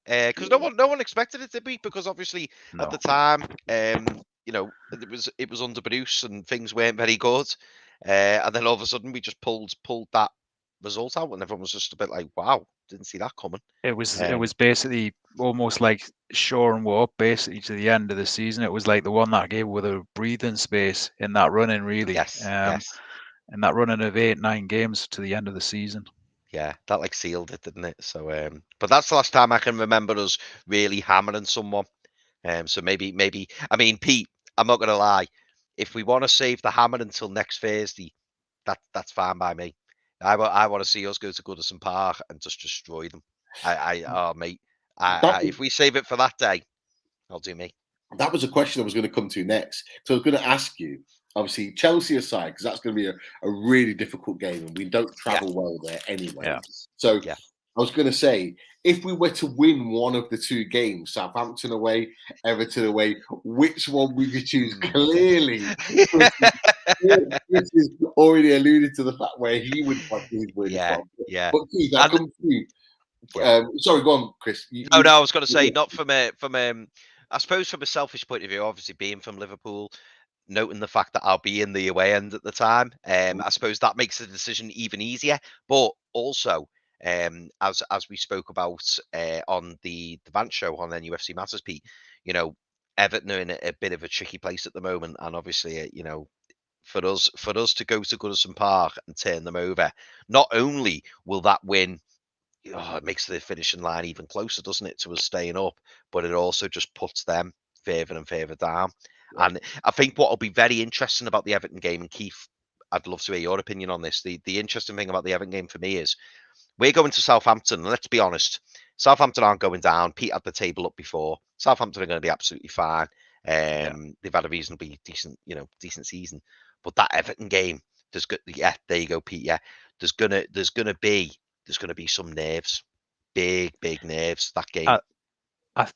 Because no one expected it to be, because obviously at the time, it was under Bruce and things weren't very good, and then all of a sudden we just pulled that result out, and everyone was just a bit like, wow, didn't see that coming. It was basically almost like shore and war basically to the end of the season. It was like the one that gave with a breathing space in that running, really. Yes. In that running of 8-9 games to the end of the season. Yeah, that sealed it, didn't it? So but that's the last time I can remember us really hammering someone. So maybe I mean, Pete, I'm not gonna lie, if we want to save the hammer until next Thursday, that's fine by me. I want to see us go to Goodison Park and just destroy them. If we save it for that day, I'll do me. That was a question I was going to come to next. So I was going to ask you, obviously Chelsea aside, because that's going to be a really difficult game, and we don't travel well there anyway. Yeah. So I was going to say, if we were to win one of the two games, Southampton away, Everton away, which one would you choose? Clearly, Chris has already alluded to the fact where he would want his win from. Yeah. But Keith, I'll come to you. Sorry, go on, Chris. No, I was going to say, not from I suppose from a selfish point of view, obviously being from Liverpool, noting the fact that I'll be in the away end at the time, I suppose that makes the decision even easier. But also, as we spoke about on the Vance show on NUFC Matters, Pete, you know, Everton are in a bit of a tricky place at the moment, and obviously, you know, for us to go to Goodison Park and turn them over, not only will that win, it makes the finishing line even closer, doesn't it, to us staying up, but it also just puts them further and further down. Yeah. And I think what will be very interesting about the Everton game, and Keith, I'd love to hear your opinion on this. The interesting thing about the Everton game for me is we're going to Southampton, and let's be honest, Southampton aren't going down. Pete had the table up before. Southampton are going to be absolutely fine. They've had a reasonably decent season. But that Everton game, there you go, Pete. Yeah, there's gonna be some nerves, big nerves. That game.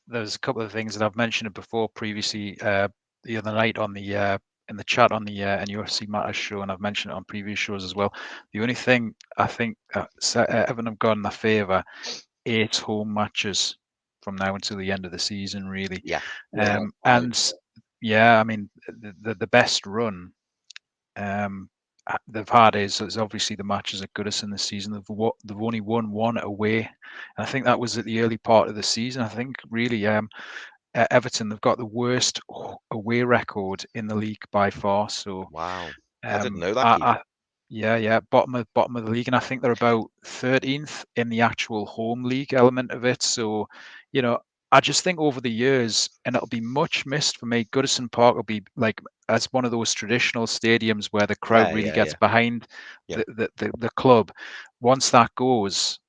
There's a couple of things that I've mentioned it before previously the other night on the in the chat on the NUFC Matters show, and I've mentioned it on previous shows as well. The only thing I think Everton have got in their favour, 8 home matches from now until the end of the season, really. Yeah. And I mean the best run they've had is obviously the matches at Goodison this season. They've only won 1 away, and I think that was at the early part of the season. I think really Everton, they've got the worst away record in the league by far. So wow, I didn't know that. Bottom of the league, and I think they're about 13th in the actual home league element of it. So, you know, I just think over the years, and it'll be much missed for me, Goodison Park will be like as one of those traditional stadiums where the crowd really gets behind the club. Once that goes,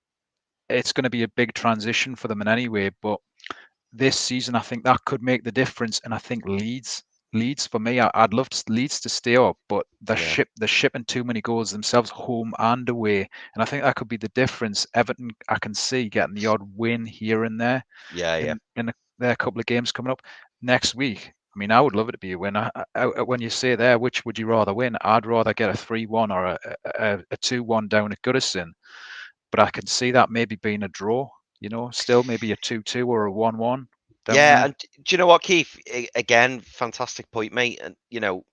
it's going to be a big transition for them in any way. But this season, I think that could make the difference. And I think Leeds for me, I'd love Leeds to stay up, but they're shipping too many goals themselves, home and away. And I think that could be the difference. Everton, I can see getting the odd win here and there. In their couple of games coming up next week. I mean, I would love it to be a win. When you say there, which would you rather win? I'd rather get a 3-1 or a 2-1 down at Goodison. But I can see that maybe being a draw, you know, still maybe a 2-2 or a 1-1. Yeah, and do you know what, Keith? Again, fantastic point, mate. And, you know,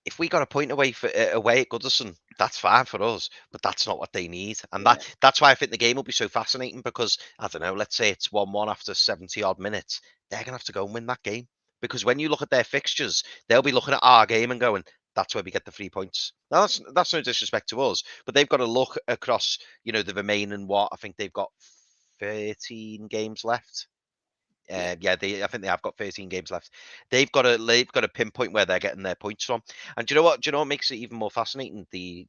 if we got a point away at Goodison, that's fine for us, but that's not what they need. And that's why I think the game will be so fascinating, because, I don't know, let's say it's 1-1 after 70-odd minutes. They're going to have to go and win that game. Because when you look at their fixtures, they'll be looking at our game and going, that's where we get the 3 points. Now, that's no disrespect to us, but they've got to look across, you know, the remaining, I think they've got 13 games left. I think they have got 13 games left. They've got to pinpoint where they're getting their points from. And do you know what makes it even more fascinating? The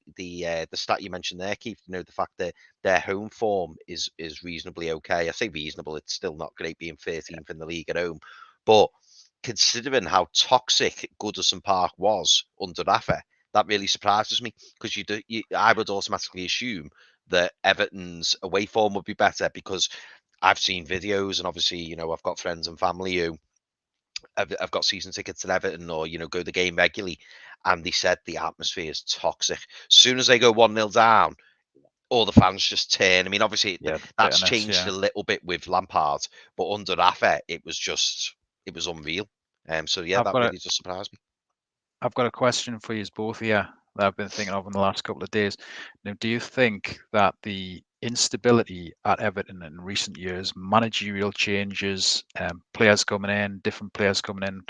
stat you mentioned there, Keith. You know, the fact that their home form is reasonably okay. I say reasonable. It's still not great being 13th in the league at home, but considering how toxic Goodison Park was under Rafa, that really surprises me, because I would automatically assume that Everton's away form would be better, because I've seen videos, and obviously, you know, I've got friends and family who have got season tickets at Everton, or, you know, go to the game regularly, and they said the atmosphere is toxic. As soon as they go 1-0 down, all the fans just turn. I mean, obviously, that's changed a little bit with Lampard, but under Rafa, it was unreal. So that really just surprised me. I've got a question for you both here that I've been thinking of in the last couple of days. Now, do you think that the instability at Everton in recent years, managerial changes, players coming in, different players coming in,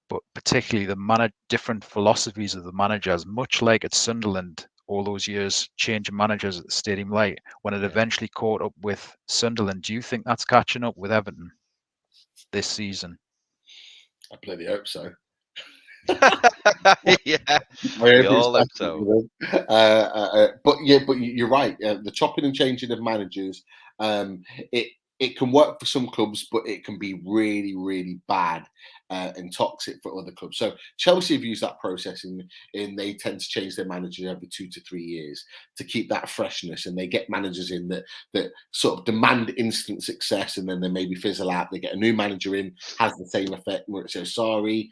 but particularly the different philosophies of the managers, much like at Sunderland, all those years changing managers at the Stadium Light, when it eventually caught up with Sunderland, do you think that's catching up with Everton this season? I bloody hope so. Yeah, we all hope so. But you're right. The chopping and changing of managers, it can work for some clubs, but it can be really, really bad and toxic for other clubs. So Chelsea have used that process in they tend to change their manager every 2 to 3 years to keep that freshness, and they get managers in that sort of demand instant success, and then they maybe fizzle out. They get a new manager in, has the same effect. Maurizio Sarri,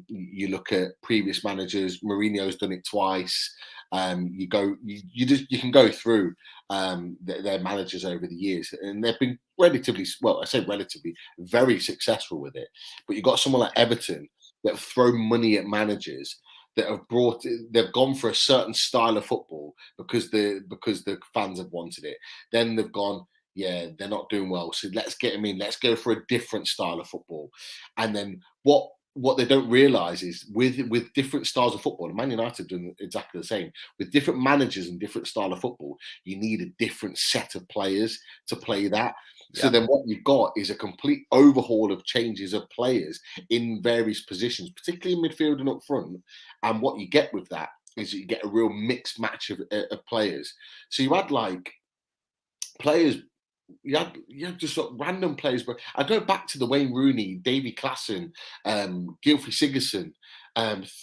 you look at previous managers. Mourinho's done it twice. You can go through their managers over the years, and they've been relatively, well, I say relatively, very successful with it. But you've got someone like Everton that have thrown money at managers that they've gone for a certain style of football because the fans have wanted it. Then they've gone, yeah, they're not doing well, so let's get them in. Let's go for a different style of football. And then what they don't realise is with different styles of football, and Man United doing exactly the same, with different managers and different style of football, you need a different set of players to play that. So then what you've got is a complete overhaul of changes of players in various positions, particularly in midfield and up front. And what you get with that is you get a real mixed match of players. So you had like players. You had just sort of random players, but I go back to the Wayne Rooney, Davy Klaassen, Gylfi Sigurdsson,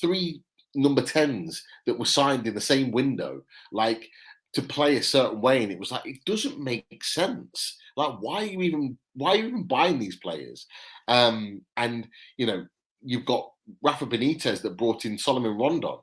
3 number 10s that were signed in the same window, like to play a certain way, and it was like it doesn't make sense. Like, why are you even buying these players? And you know, you've got Rafa Benitez that brought in Solomon Rondon.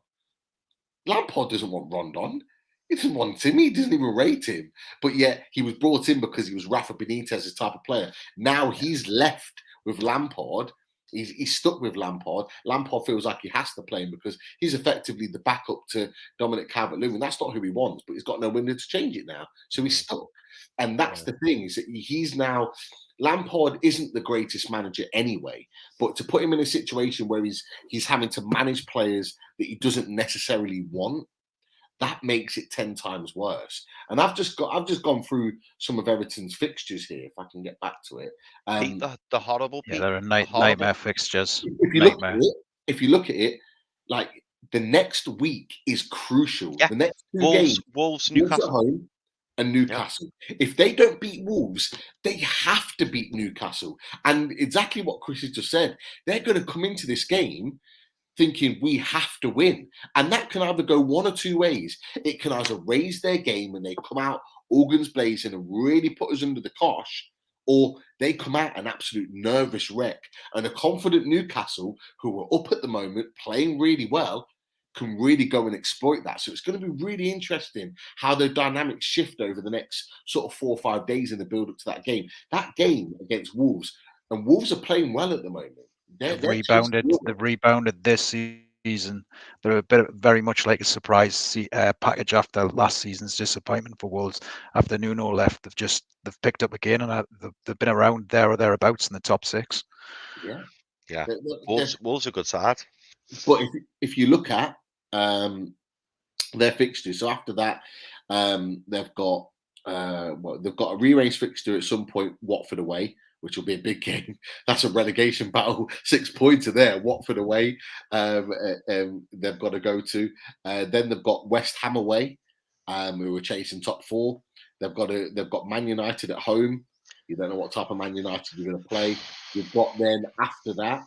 Lampard doesn't want Rondon. He doesn't want him. He doesn't even rate him. But yet he was brought in because he was Rafa Benitez's type of player. Now he's left with Lampard. He's stuck with Lampard. Lampard feels like he has to play him because he's effectively the backup to Dominic Calvert-Lewin. That's not who he wants, but he's got no window to change it now. So he's stuck. And that's the thing, is that he's now... Lampard isn't the greatest manager anyway, but to put him in a situation where he's having to manage players that he doesn't necessarily want, that makes it 10 times worse. And I've just gone through some of Everton's fixtures here, if I can get back to it. The horrible Yeah, they're nightmare fixtures. If you look at it, like the next week is crucial. Yeah. The next 2 Wolves, games, Newcastle at home and Newcastle. Yeah. If they don't beat Wolves, they have to beat Newcastle. And exactly what Chris has just said, they're going to come into this game thinking we have to win. And that can either go one or 2 ways. It can either raise their game and they come out organs blazing and really put us under the cosh, or they come out an absolute nervous wreck. And a confident Newcastle, who are up at the moment, playing really well, can really go and exploit that. So it's going to be really interesting how the dynamics shift over the next sort of 4 or 5 days in the build-up to that game. That game against Wolves, and Wolves are playing well at the moment. They've rebounded this season. They're very much like a surprise package after last season's disappointment for Wolves. After Nuno left, they've picked up again, and they've been around there or thereabouts in the top 6. Yeah. Wolves are a good side. But if you look at their fixtures, so after that, they've got a rearranged fixture at some point, Watford away, which will be a big game. That's a relegation battle. 6 points are there. Watford away, they've got to go to. Then they've got West Ham away, who are chasing top 4. They've got Man United at home. You don't know what type of Man United you're going to play. You've got then after that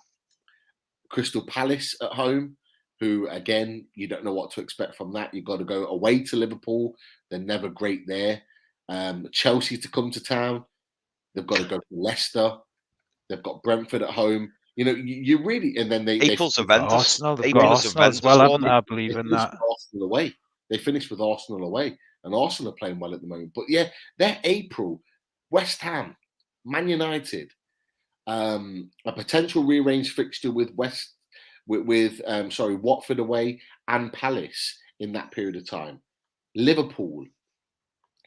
Crystal Palace at home, who again you don't know what to expect from that. You've got to go away to Liverpool. They're never great there. Chelsea to come to town. They've got to go to Leicester. They've got Brentford at home. You know, you really, and then they Arsenal. They've got Arsenal as well, haven't they? I believe in that. Arsenal away. They finished with Arsenal away, and Arsenal are playing well at the moment. But yeah, they're April. West Ham, Man United, a potential rearranged fixture with Watford away and Palace in that period of time. Liverpool,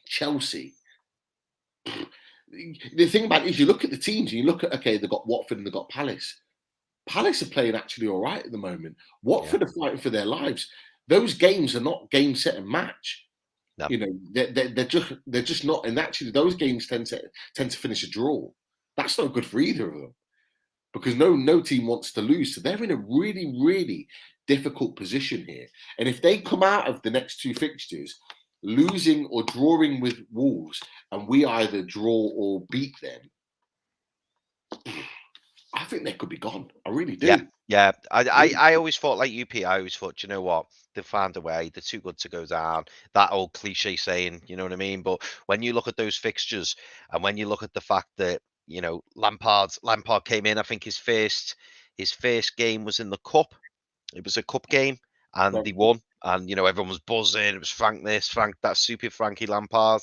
Chelsea. The thing about it is you look at the teams and you look at, okay, they've got Watford and they've got Palace. Palace are playing actually all right at the moment. Watford are fighting for their lives. Those games are not game, set and match. No. You know, they're just not. And actually, those games tend to finish a draw. That's not good for either of them because no team wants to lose. So they're in a really, really difficult position here. And if they come out of the next 2 fixtures losing or drawing with Wolves, and we either draw or beat them, I think they could be gone. I really do. Yeah, yeah. I always thought like UP. I always thought, you know what? They'll find a way. They're too good to go down. That old cliche saying, you know what I mean? But when you look at those fixtures, and when you look at the fact that Lampard came in, I think his first game was in the cup. It was a cup game, and Right. they won. And everyone was buzzing. It was Frank this, Frank that, super Frankie Lampard.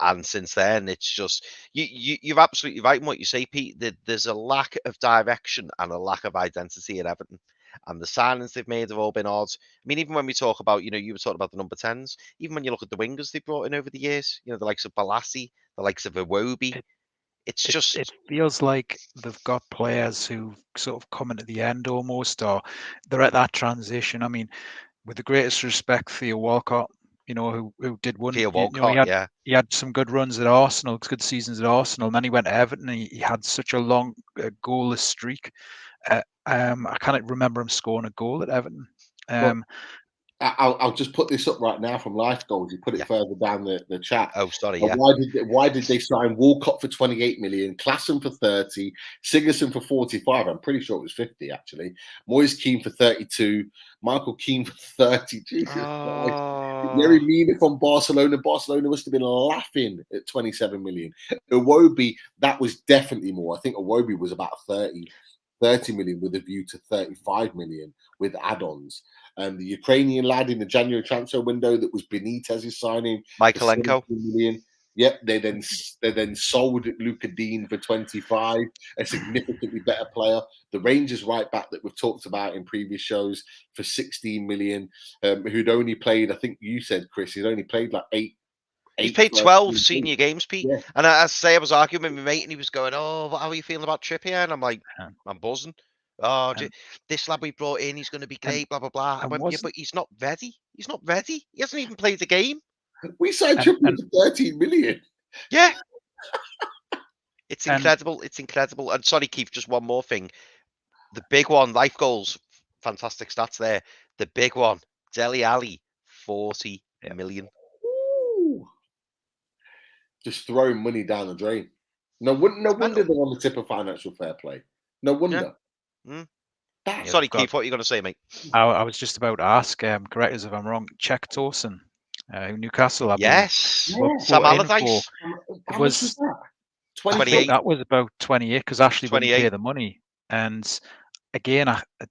And since then, it's just you're absolutely right in what you say, Pete. There's a lack of direction and a lack of identity at Everton, and the signings they've made have all been odd. I mean, even when we talk about, you were talking about the number 10s. Even when you look at the wingers they brought in over the years, the likes of Balassi, the likes of Iwobi, it feels like they've got players who sort of come into the end almost, or they're at that transition. I mean, with the greatest respect, Theo Walcott, who did one. Theo Walcott, he had some good runs at Arsenal, good seasons at Arsenal, and then he went to Everton. And he had such a long goalless streak. I can't remember him scoring a goal at Everton. I'll just put this up right now from Life Goals. You put it further down the chat. Oh, sorry. Yeah. Why did they sign Walcott for 28 million, Klassen for 30, Sigurdsson for 45? I'm pretty sure it was 50 actually. Moise Keane for 32, Michael Keane for 30. Jesus Christ. Yerry Mina from Barcelona. Barcelona must have been laughing at 27 million. Iwobi, that was definitely more. I think Iwobi was about 30 million with a view to 35 million with add-ons. The Ukrainian lad in the January transfer window that was Benitez's signing, Michaelenko. Million. Yep, they then sold Luca Dean for 25, a significantly better player. The Rangers right back that we've talked about in previous shows for 16 million, who'd only played, I think you said, Chris, he'd only played like eight. He's played 12 senior games, Pete. Yeah. And I was arguing with my mate, and he was going, "Oh, how are you feeling about Trippier?" And I'm like, "I'm buzzing. Oh, this lad we brought in, he's going to be great, blah, blah, blah." I went, "Yeah, but he's not ready. He's not ready. He hasn't even played the game." We signed Trippier for 13 million. Yeah. It's incredible. It's incredible. And sorry, Keith, just one more thing. The big one, Life Goals, fantastic stats there. The big one, Dele Alli, 40 million. Ooh. Just throwing money down the drain. No wonder they're on the tip of financial fair play. No wonder. Yeah. Sorry, Keith, what are you going to say, mate? I was just about to ask, correct us if I'm wrong, Czech Torsen, Newcastle. Sam Allardyce. It was 28. That was about 28 because Ashley wouldn't pay the money. And again,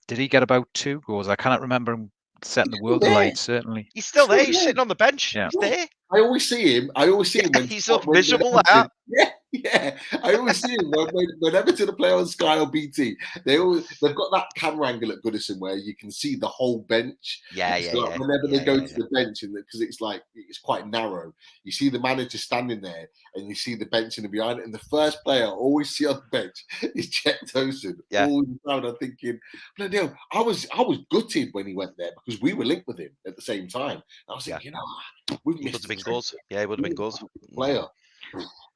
did he get about 2 goals? I cannot remember him setting the world alight, certainly. He's still there. He's sitting on the bench. Yeah. He's there. I always see him when he's up miserable like that. Yeah. I always see him when Everton are playing on Sky or BT. They've got that camera angle at Goodison where you can see the whole bench. Whenever they go to the bench, because it's quite narrow, you see the manager standing there and you see the bench in the behind it. And the first player I always see on the bench is Czech Torsen. Yeah. All the time I'm thinking, bloody hell, I was gutted when he went there because we were linked with him at the same time. I was thinking, he would have been good. Yeah, he would have been good. Player.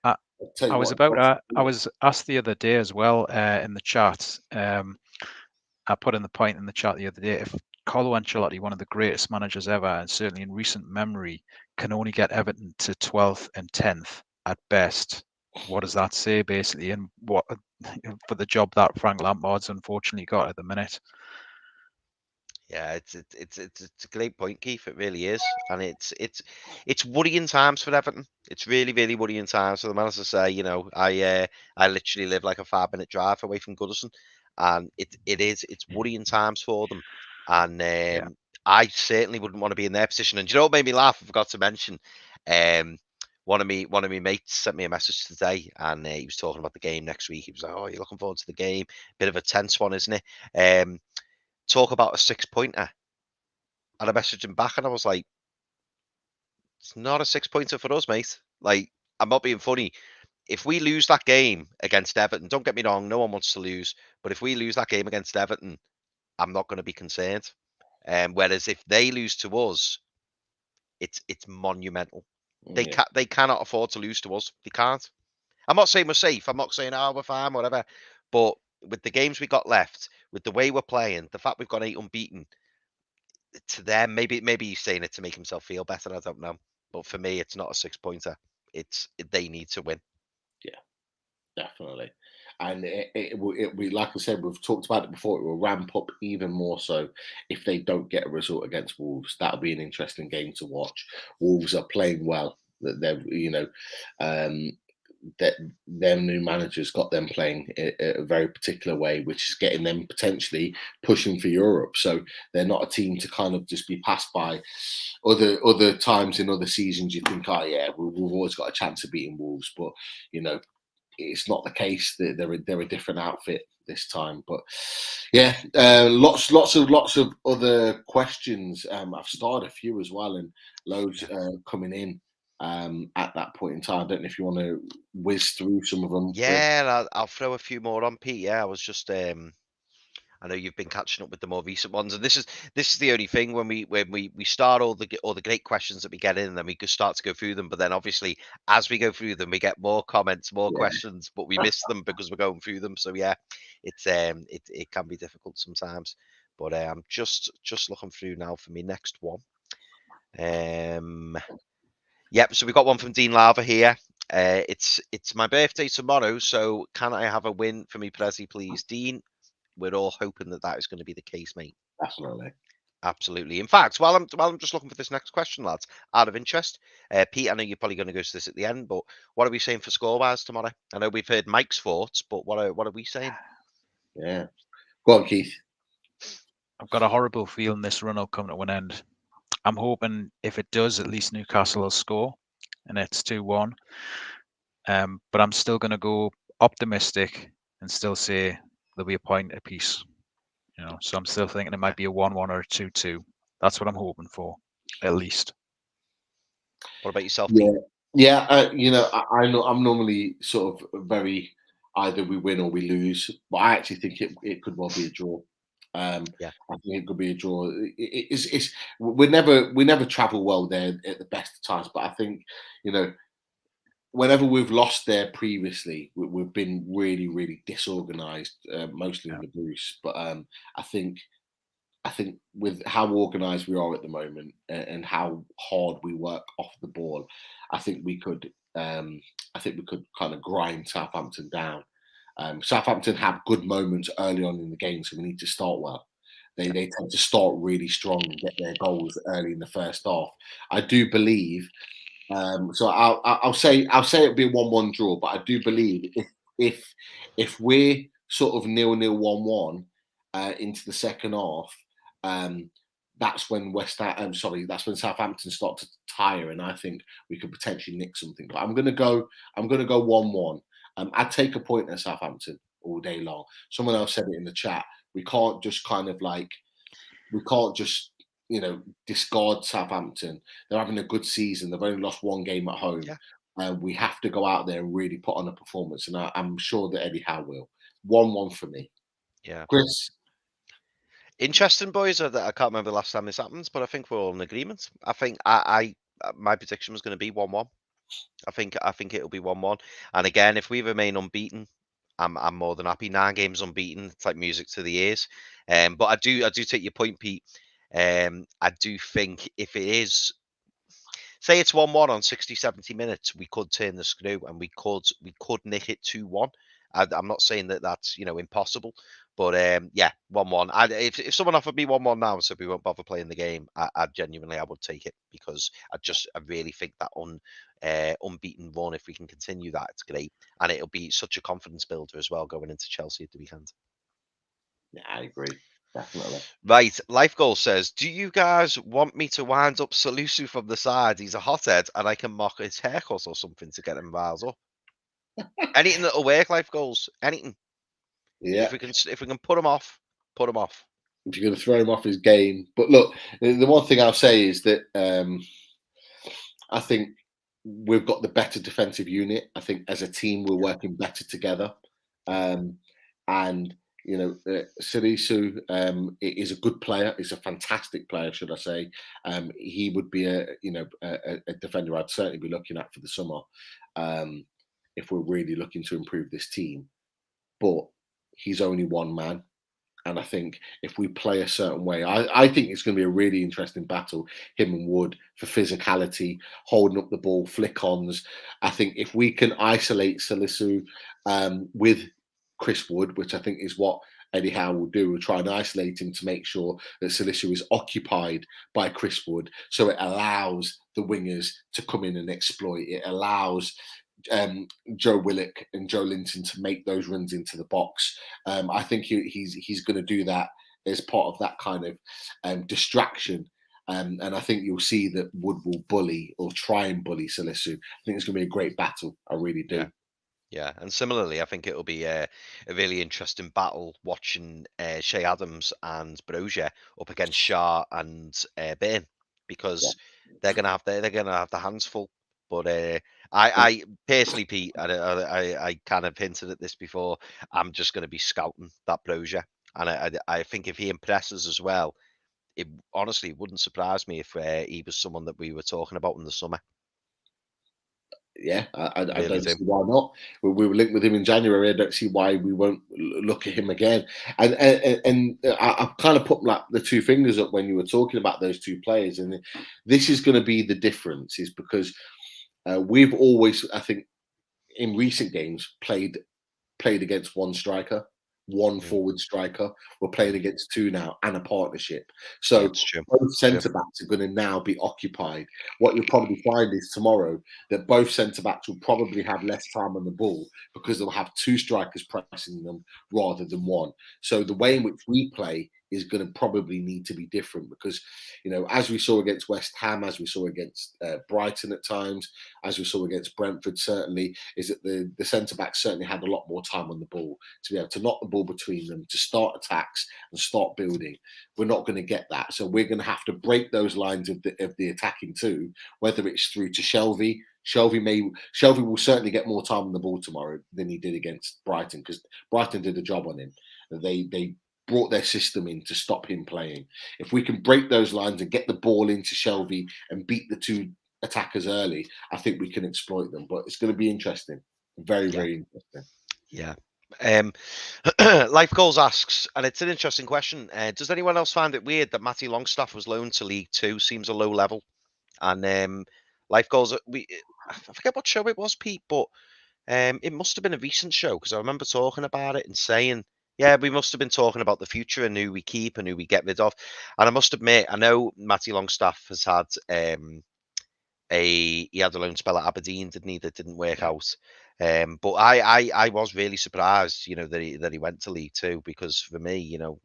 I was asked the other day as well in the chat. I put in the point in the chat the other day, if Carlo Ancelotti, one of the greatest managers ever, and certainly in recent memory, can only get Everton to 12th and 10th at best, what does that say basically? And what for the job that Frank Lampard's unfortunately got at the minute? Yeah, it's a great point, Keith. It really is, and it's worrying times for Everton. It's really, really worrying times for them. As I say, I literally live like a 5-minute drive away from Goodison, and it's worrying times for them. And I certainly wouldn't want to be in their position. And do you know what made me laugh? I forgot to mention. One of my mates sent me a message today, and he was talking about the game next week. He was like, "Oh, you're looking forward to the game? Bit of a tense one, isn't it?" Talk about a 6-pointer. And I messaged him back and I was like, it's not a 6-pointer for us, mate. Like, I'm not being funny. If we lose that game against Everton, don't get me wrong, no one wants to lose. But if we lose that game against Everton, I'm not going to be concerned. Whereas if they lose to us, it's monumental. They cannot afford to lose to us. They can't. I'm not saying we're safe. I'm not saying, we're fine, whatever. But with the games we got left, with the way we're playing, the fact we've got 8 unbeaten, to them, maybe he's saying it to make himself feel better. I don't know. But for me, it's not a 6-pointer. They need to win. Yeah, definitely. and we, like I said, we've talked about it before. It will ramp up even more so if they don't get a result against Wolves. That'll be an interesting game to watch. Wolves are playing well. They're, that their new managers got them playing a very particular way, which is getting them potentially pushing for Europe. So they're not a team to kind of just be passed by. Other times in other seasons, you think, oh yeah, we've always got a chance of beating Wolves, but it's not the case. They're a different outfit this time. But yeah, lots of other questions. I've started a few as well, and loads coming in. At that point in time, I don't know if you want to whiz through some of them. Yeah, I'll throw a few more on, Pete. Yeah, I was just I know you've been catching up with the more recent ones, and this is the only thing when we start all the great questions that we get in, and then we could start to go through them. But then obviously, as we go through them, we get more comments, more questions, but we miss them because we're going through them. So yeah, it's it can be difficult sometimes. But I'm just looking through now for me next one. Yep, so we've got one from Dean Lava here. It's my birthday tomorrow, so can I have a win for me, Prezi, please? Dean, we're all hoping that is going to be the case, mate. Definitely. Absolutely. In fact, while I'm just looking for this next question, lads, out of interest, Pete, I know you're probably going to go to this at the end, but what are we saying for score-wise tomorrow? I know we've heard Mike's thoughts, but what are we saying? Yeah. Go on, Keith. I've got a horrible feeling this run will come to an end. I'm hoping if it does, at least Newcastle will score, and it's 2-1. But I'm still going to go optimistic and still say there'll be a point apiece. So I'm still thinking it might be a 1-1 or a 2-2. That's what I'm hoping for, at least. What about yourself, Pete? Yeah, I know I'm normally sort of very either we win or we lose, but I actually think it could well be a draw. I think it could be a draw. We never travel well there at the best of times, but I think whenever we've lost there previously, we've been really, really disorganised, mostly in the Bruce. But I think with how organised we are at the moment and how hard we work off the ball, I think we could kind of grind Southampton down. Southampton have good moments early on in the game, so we need to start well. They tend to start really strong and get their goals early in the first half. I do believe. So I'll say it'll be a 1-1 draw, but I do believe if we're sort of 0-0, 1-1 into the second half, that's when that's when Southampton start to tire, and I think we could potentially nick something. But I'm gonna go 1-1. I'd take a point at Southampton all day long. Someone else said it in the chat. We can't just discard Southampton. They're having a good season. They've only lost one game at home. We have to go out there and really put on a performance, and I'm sure that Eddie Howe will. 1-1 for me. Yeah. Chris? Interesting, boys. I can't remember the last time this happens, but I think we're all in agreement. I think my prediction was going to be 1-1. I think it'll be 1-1. And again, if we remain unbeaten, I'm more than happy. 9 games unbeaten. It's like music to the ears. But I do take your point, Pete. I do think if it is, say it's 1-1 on 60, 70 minutes, we could turn the screw and we could nick it 2-1. I'm not saying that that's impossible, but 1-1. If someone offered me 1-1 now and said we won't bother playing the game, I genuinely would take it, because I really think that unbeaten run, if we can continue that, it's great, and it'll be such a confidence builder as well going into Chelsea at the weekend. Yeah, I agree. Definitely. Right, Life Goal says, do you guys want me to wind up Salisu from the side? He's a hothead and I can mock his haircut or something to get him riles up. Anything that'll work, Life Goals. Anything. Yeah. If we can put him off, put him off. If you're going to throw him off his game. But look, the one thing I'll say is that I think we've got the better defensive unit. I think as a team we're working better together. And Salisu is a good player. He's a fantastic player, should I say. He would be a defender I'd certainly be looking at for the summer if we're really looking to improve this team. But he's only one man. And I think if we play a certain way, I think it's going to be a really interesting battle, him and Wood, for physicality, holding up the ball, flick-ons. I think if we can isolate Salisu with Chris Wood, which I think is what Eddie Howe will do. Will try and isolate him to make sure that Salisu is occupied by Chris Wood, so it allows the wingers to come in and exploit. It allows Joe Willock and Joe Linton to make those runs into the box. I think he's going to do that as part of that kind of distraction. And I think you'll see that Wood will bully or try and bully Salisu. I think it's going to be a great battle. I really do. Yeah, and similarly, I think it'll be a really interesting battle watching Shea Adams and Brozier up against Shah and Bain, because they're gonna have the hands full. But I personally, Pete, I kind of hinted at this before. I'm just going to be scouting that Brozier, and I think if he impresses as well, it honestly wouldn't surprise me if he was someone that we were talking about in the summer. Yeah, I Really don't do. see why not. We were linked with him in January. I don't see why we won't look at him again. And I kind of put like the two fingers up when you were talking about those two players. And this is going to be the difference, is because we've always, I think, in recent games played against one striker, one forward striker. We're playing against two now and a partnership. So both centre backs are going to now be occupied. What you'll probably find is tomorrow that both centre backs will probably have less time on the ball because they'll have two strikers pressing them rather than one. So the way in which we play is going to probably need to be different because, you know, as we saw against West Ham, as we saw against Brighton at times, as we saw against Brentford, certainly, is that the centre-backs certainly had a lot more time on the ball to be able to knock the ball between them, to start attacks and start building. We're not going to get that. So we're going to have to break those lines of the attacking too, whether it's through to Shelvey. Shelvey will certainly get more time on the ball tomorrow than he did against Brighton, because Brighton did a job on him. They brought their system in to stop him playing. If we can break those lines and get the ball into Shelvey and beat the two attackers early, I think we can exploit them. But it's going to be interesting. Very, very interesting. Yeah. Life Goals asks, and it's an interesting question, does anyone else find it weird that Matty Longstaff was loaned to League Two? Seems a low level. And Life Goals, I forget what show it was, Pete, but it must have been a recent show, because I remember talking about it and saying, yeah, we must have been talking about the future and who we keep and who we get rid of. And I must admit, I know Matty Longstaff has had he had a loan spell at Aberdeen, didn't he? That didn't work out. But I was really surprised, you know, that he went to League Two, because for me, you know,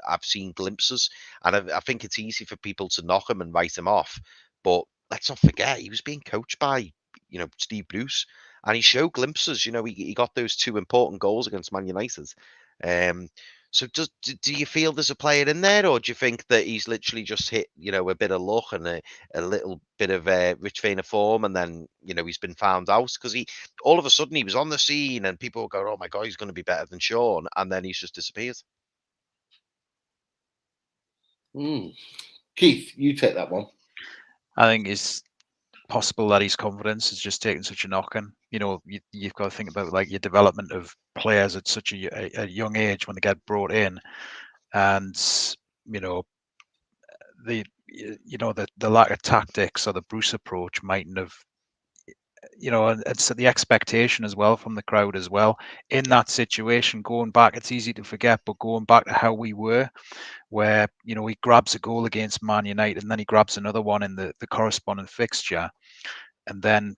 I've seen glimpses, and I think it's easy for people to knock him and write him off. But let's not forget, he was being coached by, you know, Steve Bruce, and he showed glimpses. You know, he got those two important goals against Man United. So do you feel there's a player in there, or do you think that he's literally just hit, you know, a bit of luck and a little bit of a rich vein of form, and then, you know, he's been found out? Because he all of a sudden he was on the scene and people go, oh my God, he's going to be better than Sean, and then he's just disappeared. Keith, you take that one. I think it's possible that his confidence has just taken such a knock-in. You know, you've got to think about like your development of players at such a young age when they get brought in, and you know, the lack of tactics or the Bruce approach mightn't have, you know, and it's the expectation as well from the crowd as well. In that situation, going back, it's easy to forget, but going back to how we were, where, you know, he grabs a goal against Man United and then he grabs another one in the corresponding fixture, and then,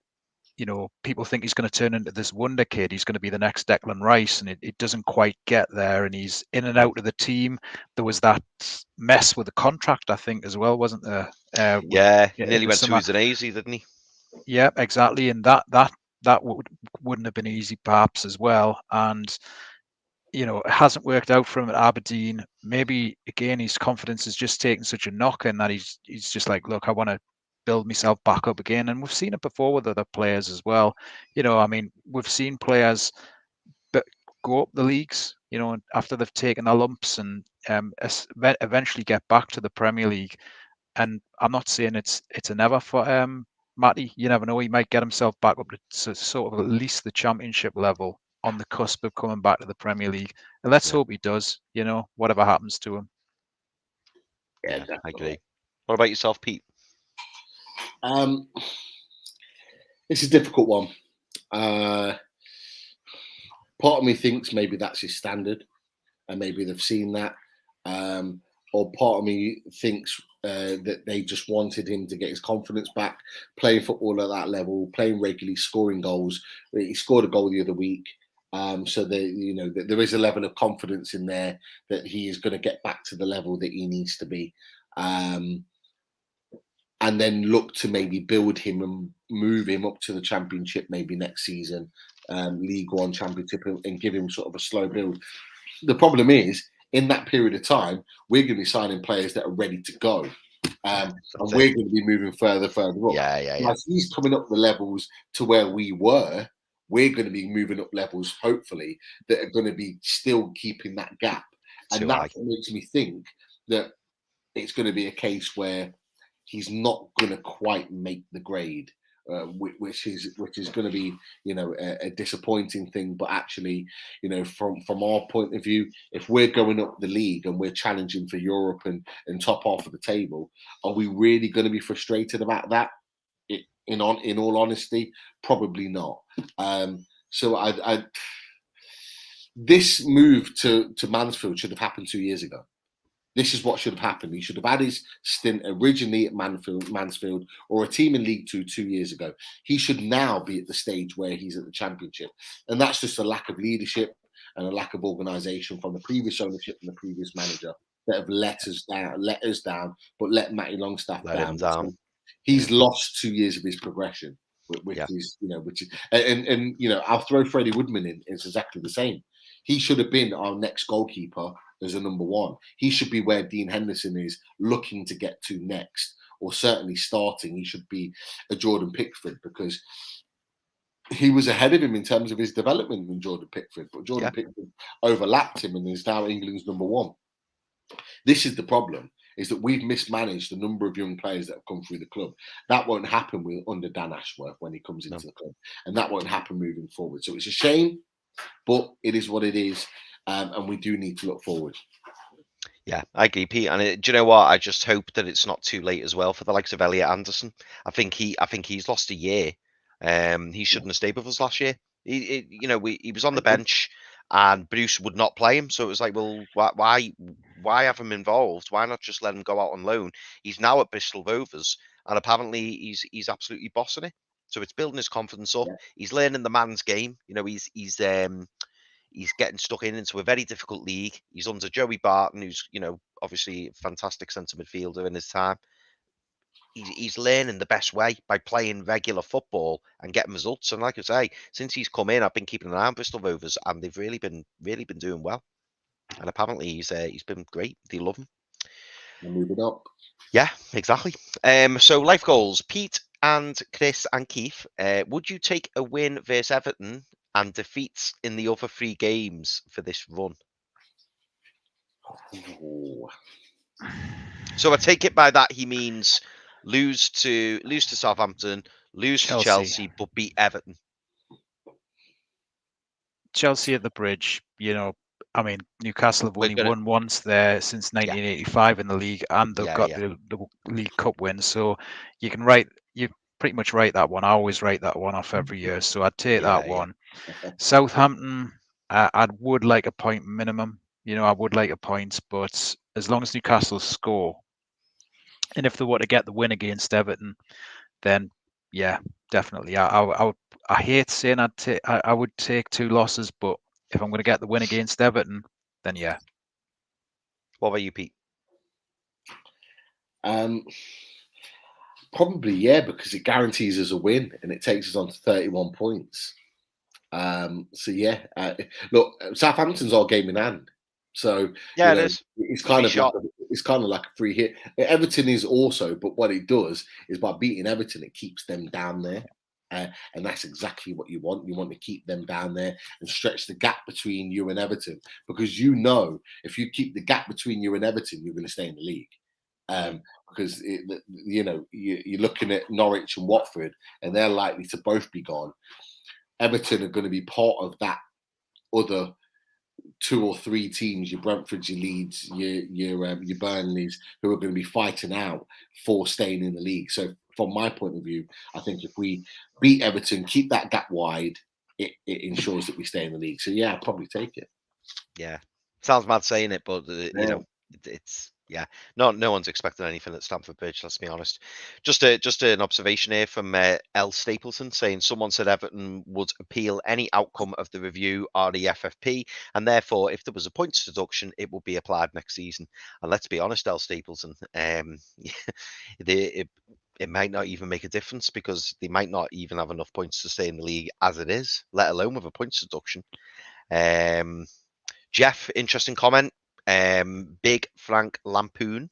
you know, people think he's going to turn into this wonder kid. He's going to be the next Declan Rice, and it doesn't quite get there. And he's in and out of the team. There was that mess with the contract, I think, as well, wasn't there? He nearly went to Udinese, didn't he? Yeah, exactly. And that wouldn't have been easy, perhaps, as well. And, you know, it hasn't worked out for him at Aberdeen. Maybe again, his confidence is just taking such a knock in that he's just like, look, I want to build myself back up again. And we've seen it before with other players as well. You know, I mean, we've seen players go up the leagues, you know, after they've taken their lumps, and eventually get back to the Premier League. And I'm not saying it's a never for Matty. You never know. He might get himself back up to sort of at least the Championship level, on the cusp of coming back to the Premier League. And let's hope he does, you know, whatever happens to him. Yeah, I agree. What about yourself, Pete? It's a difficult one. part of me thinks maybe that's his standard, and maybe they've seen that. Or part of me thinks that they just wanted him to get his confidence back, playing football at that level, playing regularly, scoring goals. He scored a goal the other week. So there is a level of confidence in there that he is going to get back to the level that he needs to be. And then look to maybe build him and move him up to the Championship maybe next season, League One, Championship, and give him sort of a slow build. The problem is, in that period of time, we're going to be signing players that are ready to go. And we're going to be moving further up. As he's coming up the levels to where we were, we're going to be moving up levels, hopefully, that are going to be still keeping that gap. And that's what makes me think that it's going to be a case where he's not going to quite make the grade, which is going to be, a disappointing thing. But actually, from our point of view, if we're going up the league and we're challenging for Europe and top half of the table, are we really going to be frustrated about that? In all honesty, probably not. So this move to Mansfield should have happened 2 years ago. This is what should have happened. He should have had his stint originally at Mansfield or a team in League 2 2 years ago. He should now be at the stage where he's at the Championship. And that's just a lack of leadership and a lack of organisation from the previous ownership and the previous manager that have let us down, but let Matty Longstaff down. So he's lost 2 years of his progression, which is, I'll throw Freddie Woodman in. It's exactly the same. He should have been our next goalkeeper as a number one. He should be where Dean Henderson is looking to get to next, or certainly starting. He should be a Jordan Pickford, because he was ahead of him in terms of his development than Jordan Pickford. But Jordan Pickford overlapped him and is now England's number one. This is the problem, is that we've mismanaged the number of young players that have come through the club. That won't happen under Dan Ashworth when he comes into the club. And that won't happen moving forward. So it's a shame, but it is what it is. And we do need to look forward. Yeah, I agree, Pete. And do you know what? I just hope that it's not too late as well for the likes of Elliot Anderson. I think he's lost a year. He shouldn't have stayed with us last year. He was on the bench, and Bruce would not play him. So it was like, well, why have him involved? Why not just let him go out on loan? He's now at Bristol Rovers, and apparently he's absolutely bossing it. So it's building his confidence up. Yeah. He's learning the man's game. He's getting stuck into a very difficult league. He's under Joey Barton, who's, obviously a fantastic centre midfielder in his time. He's learning the best way by playing regular football and getting results. And like I say, since he's come in, I've been keeping an eye on Bristol Rovers, and they've really been doing well. And apparently he's been great. They love him. Move it up. Yeah, exactly. So life goals, Pete and Chris and Keith. Would you take a win versus Everton and defeats in the other 3 games for this run? Oh. So I take it by that he means lose to Southampton, lose to Chelsea, but beat Everton. Chelsea at the Bridge, Newcastle have only won once there since 1985 in the league, and they've got the League Cup win. So you pretty much write that one. I always write that one off every year, so I'd take that one. Southampton, I would like a point minimum. I would like a point, but as long as Newcastle score, and if they were to get the win against Everton, then definitely. I hate saying I would take 2 losses, but if I'm going to get the win against Everton, then yeah. What about you, Pete? Probably, because it guarantees us a win and it takes us on to 31 points. Look, Southampton's our game in hand. So it is. It's kind of like a free hit. Everton is also, but what it does is by beating Everton, it keeps them down there. And that's exactly what you want. You want to keep them down there and stretch the gap between you and Everton, because if you keep the gap between you and Everton, you're going to stay in the league. Because you're looking at Norwich and Watford, and they're likely to both be gone. Everton are going to be part of that other 2 or 3 teams, your Brentfords, your Leeds, your Burnleys, who are going to be fighting out for staying in the league. So from my point of view, I think if we beat Everton, keep that gap wide, it ensures that we stay in the league. So yeah, I'll probably take it. Yeah, sounds mad saying it, but you know, it's no one's expecting anything at Stamford Bridge. Let's be honest. Just an observation here from L Stapleton saying someone said Everton would appeal any outcome of the review or the FFP, and therefore, if there was a points deduction, it will be applied next season. And let's be honest, L Stapleton, it might not even make a difference because they might not even have enough points to stay in the league as it is, let alone with a points deduction. Jeff, interesting comment. Big Frank Lampoon,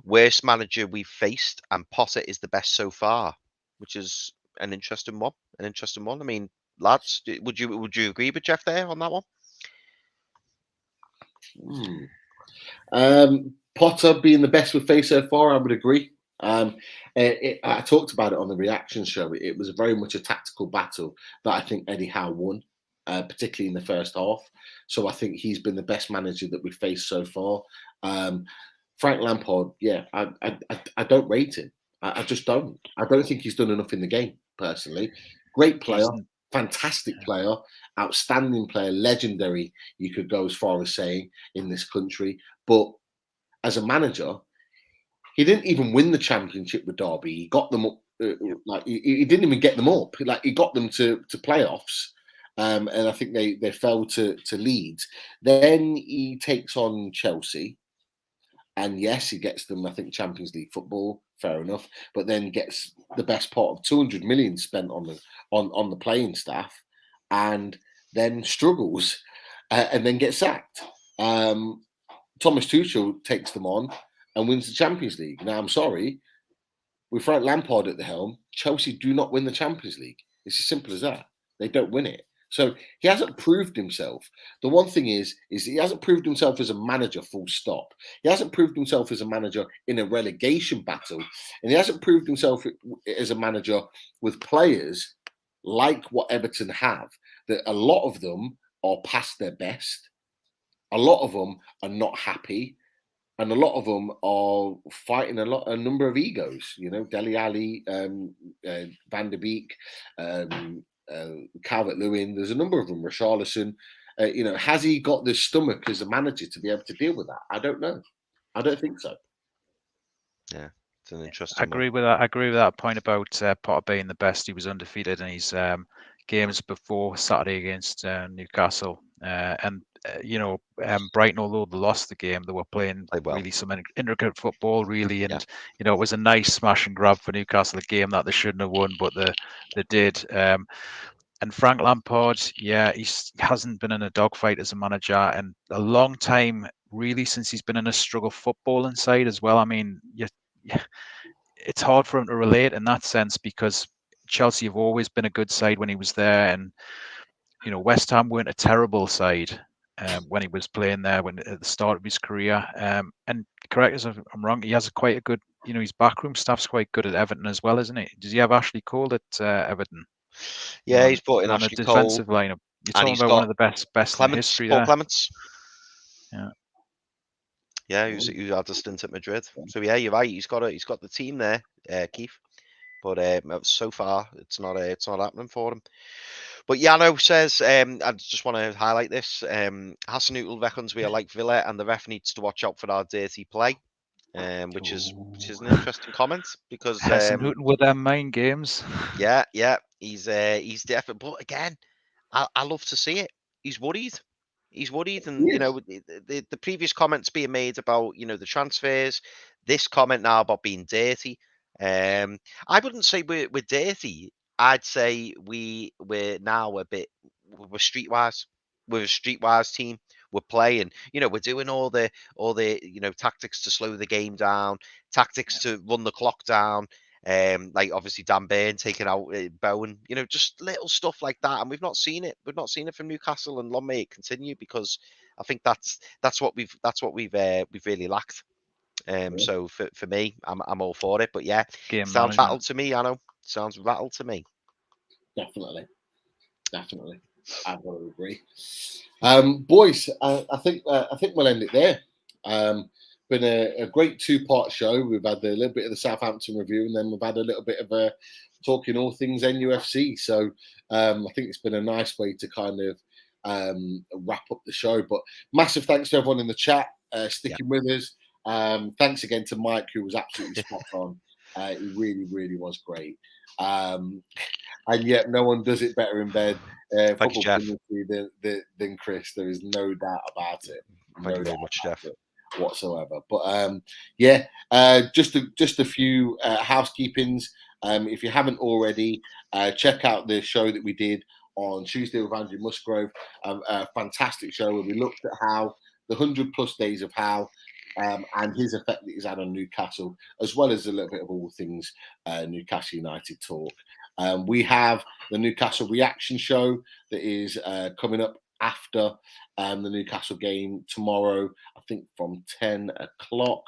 worst manager we've faced, and Potter is the best so far, which is an interesting one. I mean, lads, would you agree with Jeff there on that one? Potter being the best we've faced so far, I would agree. I talked about it on the reaction show. It was very much a tactical battle that I think Eddie Howe won, particularly in the first half. So I think he's been the best manager that we've faced so far. Frank Lampard, I don't rate him. I just don't. I don't think he's done enough in the game, personally. Great player, fantastic player, outstanding player, legendary, you could go as far as saying, in this country. But as a manager, he didn't even win the championship with Derby. He got them up, he didn't even get them up. Like, he got them to playoffs. And I think they fell to Leeds. Then he takes on Chelsea, and yes, he gets them, I think, Champions League football. Fair enough, but then gets the best part of 200 million spent on the playing staff, and then struggles, and then gets sacked. Thomas Tuchel takes them on and wins the Champions League. Now, I'm sorry, with Frank Lampard at the helm, Chelsea do not win the Champions League. It's as simple as that. They don't win it. So he hasn't proved himself. The one thing is he hasn't proved himself as a manager, full stop. He hasn't proved himself as a manager in a relegation battle. And he hasn't proved himself as a manager with players like what Everton have, that a lot of them are past their best. A lot of them are not happy. And a lot of them are fighting a number of egos. You know, Dele Alli, Van der Beek, Calvert-Lewin, there's a number of them, Richarlison. Has he got the stomach as a manager to be able to deal with that? I don't know. I don't think so. Yeah, it's an interesting. I agree with that. I agree with that point about Potter being the best. He was undefeated in his games before Saturday against Newcastle, and Brighton, although they lost the game, they were playing really some intricate football, really, and it was a nice smash and grab for Newcastle, a game that they shouldn't have won, but they did. And Frank Lampard, he hasn't been in a dogfight as a manager in a long time, really, since he's been in a struggle footballing side as well. I mean, it's hard for him to relate in that sense, because Chelsea have always been a good side when he was there, and West Ham weren't a terrible side when he was playing there at the start of his career. And correct us if I'm wrong, he has quite a good, his backroom staff's quite good at Everton as well, isn't it? Does he have Ashley Cole at Everton? Yeah, he's brought in on Ashley a defensive Cole, lineup. You're talking about one of the best in history Paul there. Clements. Yeah, who had a stint at Madrid. So yeah, you're right. He's got the team there, Keith. But so far, it's not happening for him. But Yano says, I just want to highlight this. Hasenhüttl reckons we are like Villa, and the ref needs to watch out for our dirty play. Which is an interesting comment, because Hasenhüttl with their main games. Yeah, he's definitely. But again, I love to see it. He's worried. And the previous comments being made about the transfers, this comment now about being dirty. I wouldn't say we're dirty. I'd say we're now we're streetwise. We're a streetwise team. We're playing. We're doing all the tactics to slow the game down, tactics to run the clock down. Like obviously Dan Burn taking out Bowen, just little stuff like that, and we've not seen it. We've not seen it from Newcastle, and long may it continue, because I think that's what we've really lacked. So for me, I'm all for it. But yeah, game sounds rattled to me. I know, sounds rattled to me. Definitely, I would agree. Boys, I think we'll end it there. been a great 2-part show. We've had a little bit of the Southampton review, and then we've had a little bit of a talking all things NUFC. So I think it's been a nice way to kind of wrap up the show. But massive thanks to everyone in the chat sticking with us. Thanks again to Mike, who was absolutely spot on. He really, really was great. And yet no one does it better in bed Thank you, Jeff. than Chris. There is no doubt about it. Thank you very much, Jeff. Whatsoever. But just a few housekeepings. If you haven't already, check out the show that we did on Tuesday with Andrew Musgrove. A fantastic show where we looked at how the 100+ days of how and his effect that he's had on Newcastle, as well as a little bit of all things Newcastle United talk. We have the Newcastle reaction show that is coming up after the Newcastle game tomorrow, I think from 10 o'clock.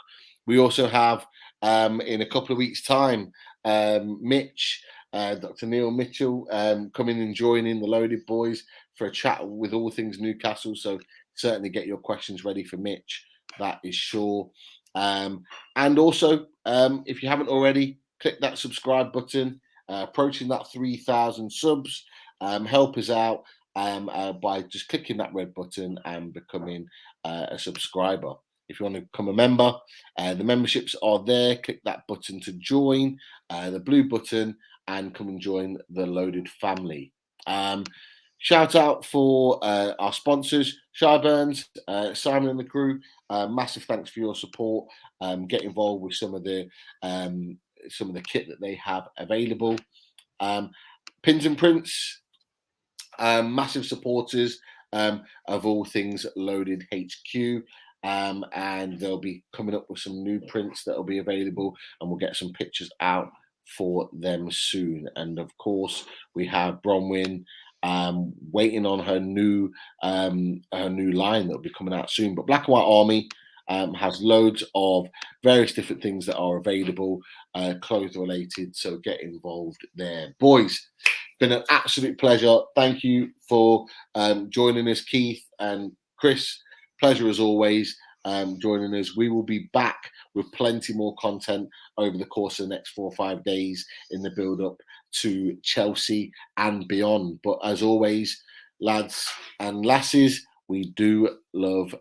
We also have, in a couple of weeks' time, Mitch, Dr. Neil Mitchell, coming and joining the Loaded Boys for a chat with all things Newcastle. So certainly get your questions ready for Mitch. That is sure. And also, if you haven't already, click that subscribe button. Approaching that 3,000 subs. Help us out by just clicking that red button and becoming a subscriber. If you want to become a member, the memberships are there. Click that button to join, the blue button, and come and join the Loaded family. Shout out for our sponsors, Shy Burns, Simon and the crew. Massive thanks for your support. Get involved with some of the kit that they have available. Pins and Prints, massive supporters of all things Loaded HQ. And they'll be coming up with some new prints that will be available, and we'll get some pictures out for them soon. And of course, we have Bronwyn waiting on her new line that will be coming out soon. But Black and White Army has loads of various different things that are available, clothes related. So get involved there, boys. Been an absolute pleasure. Thank you for joining us, Keith and Chris. Pleasure as always joining us. We will be back with plenty more content over the course of the next 4 or 5 days in the build-up to Chelsea and beyond. But as always, lads and lasses, we do love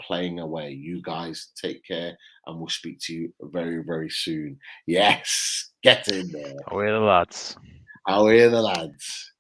playing away. You guys take care, and we'll speak to you very, very soon. Yes, get in there. Away the lads. Away the lads.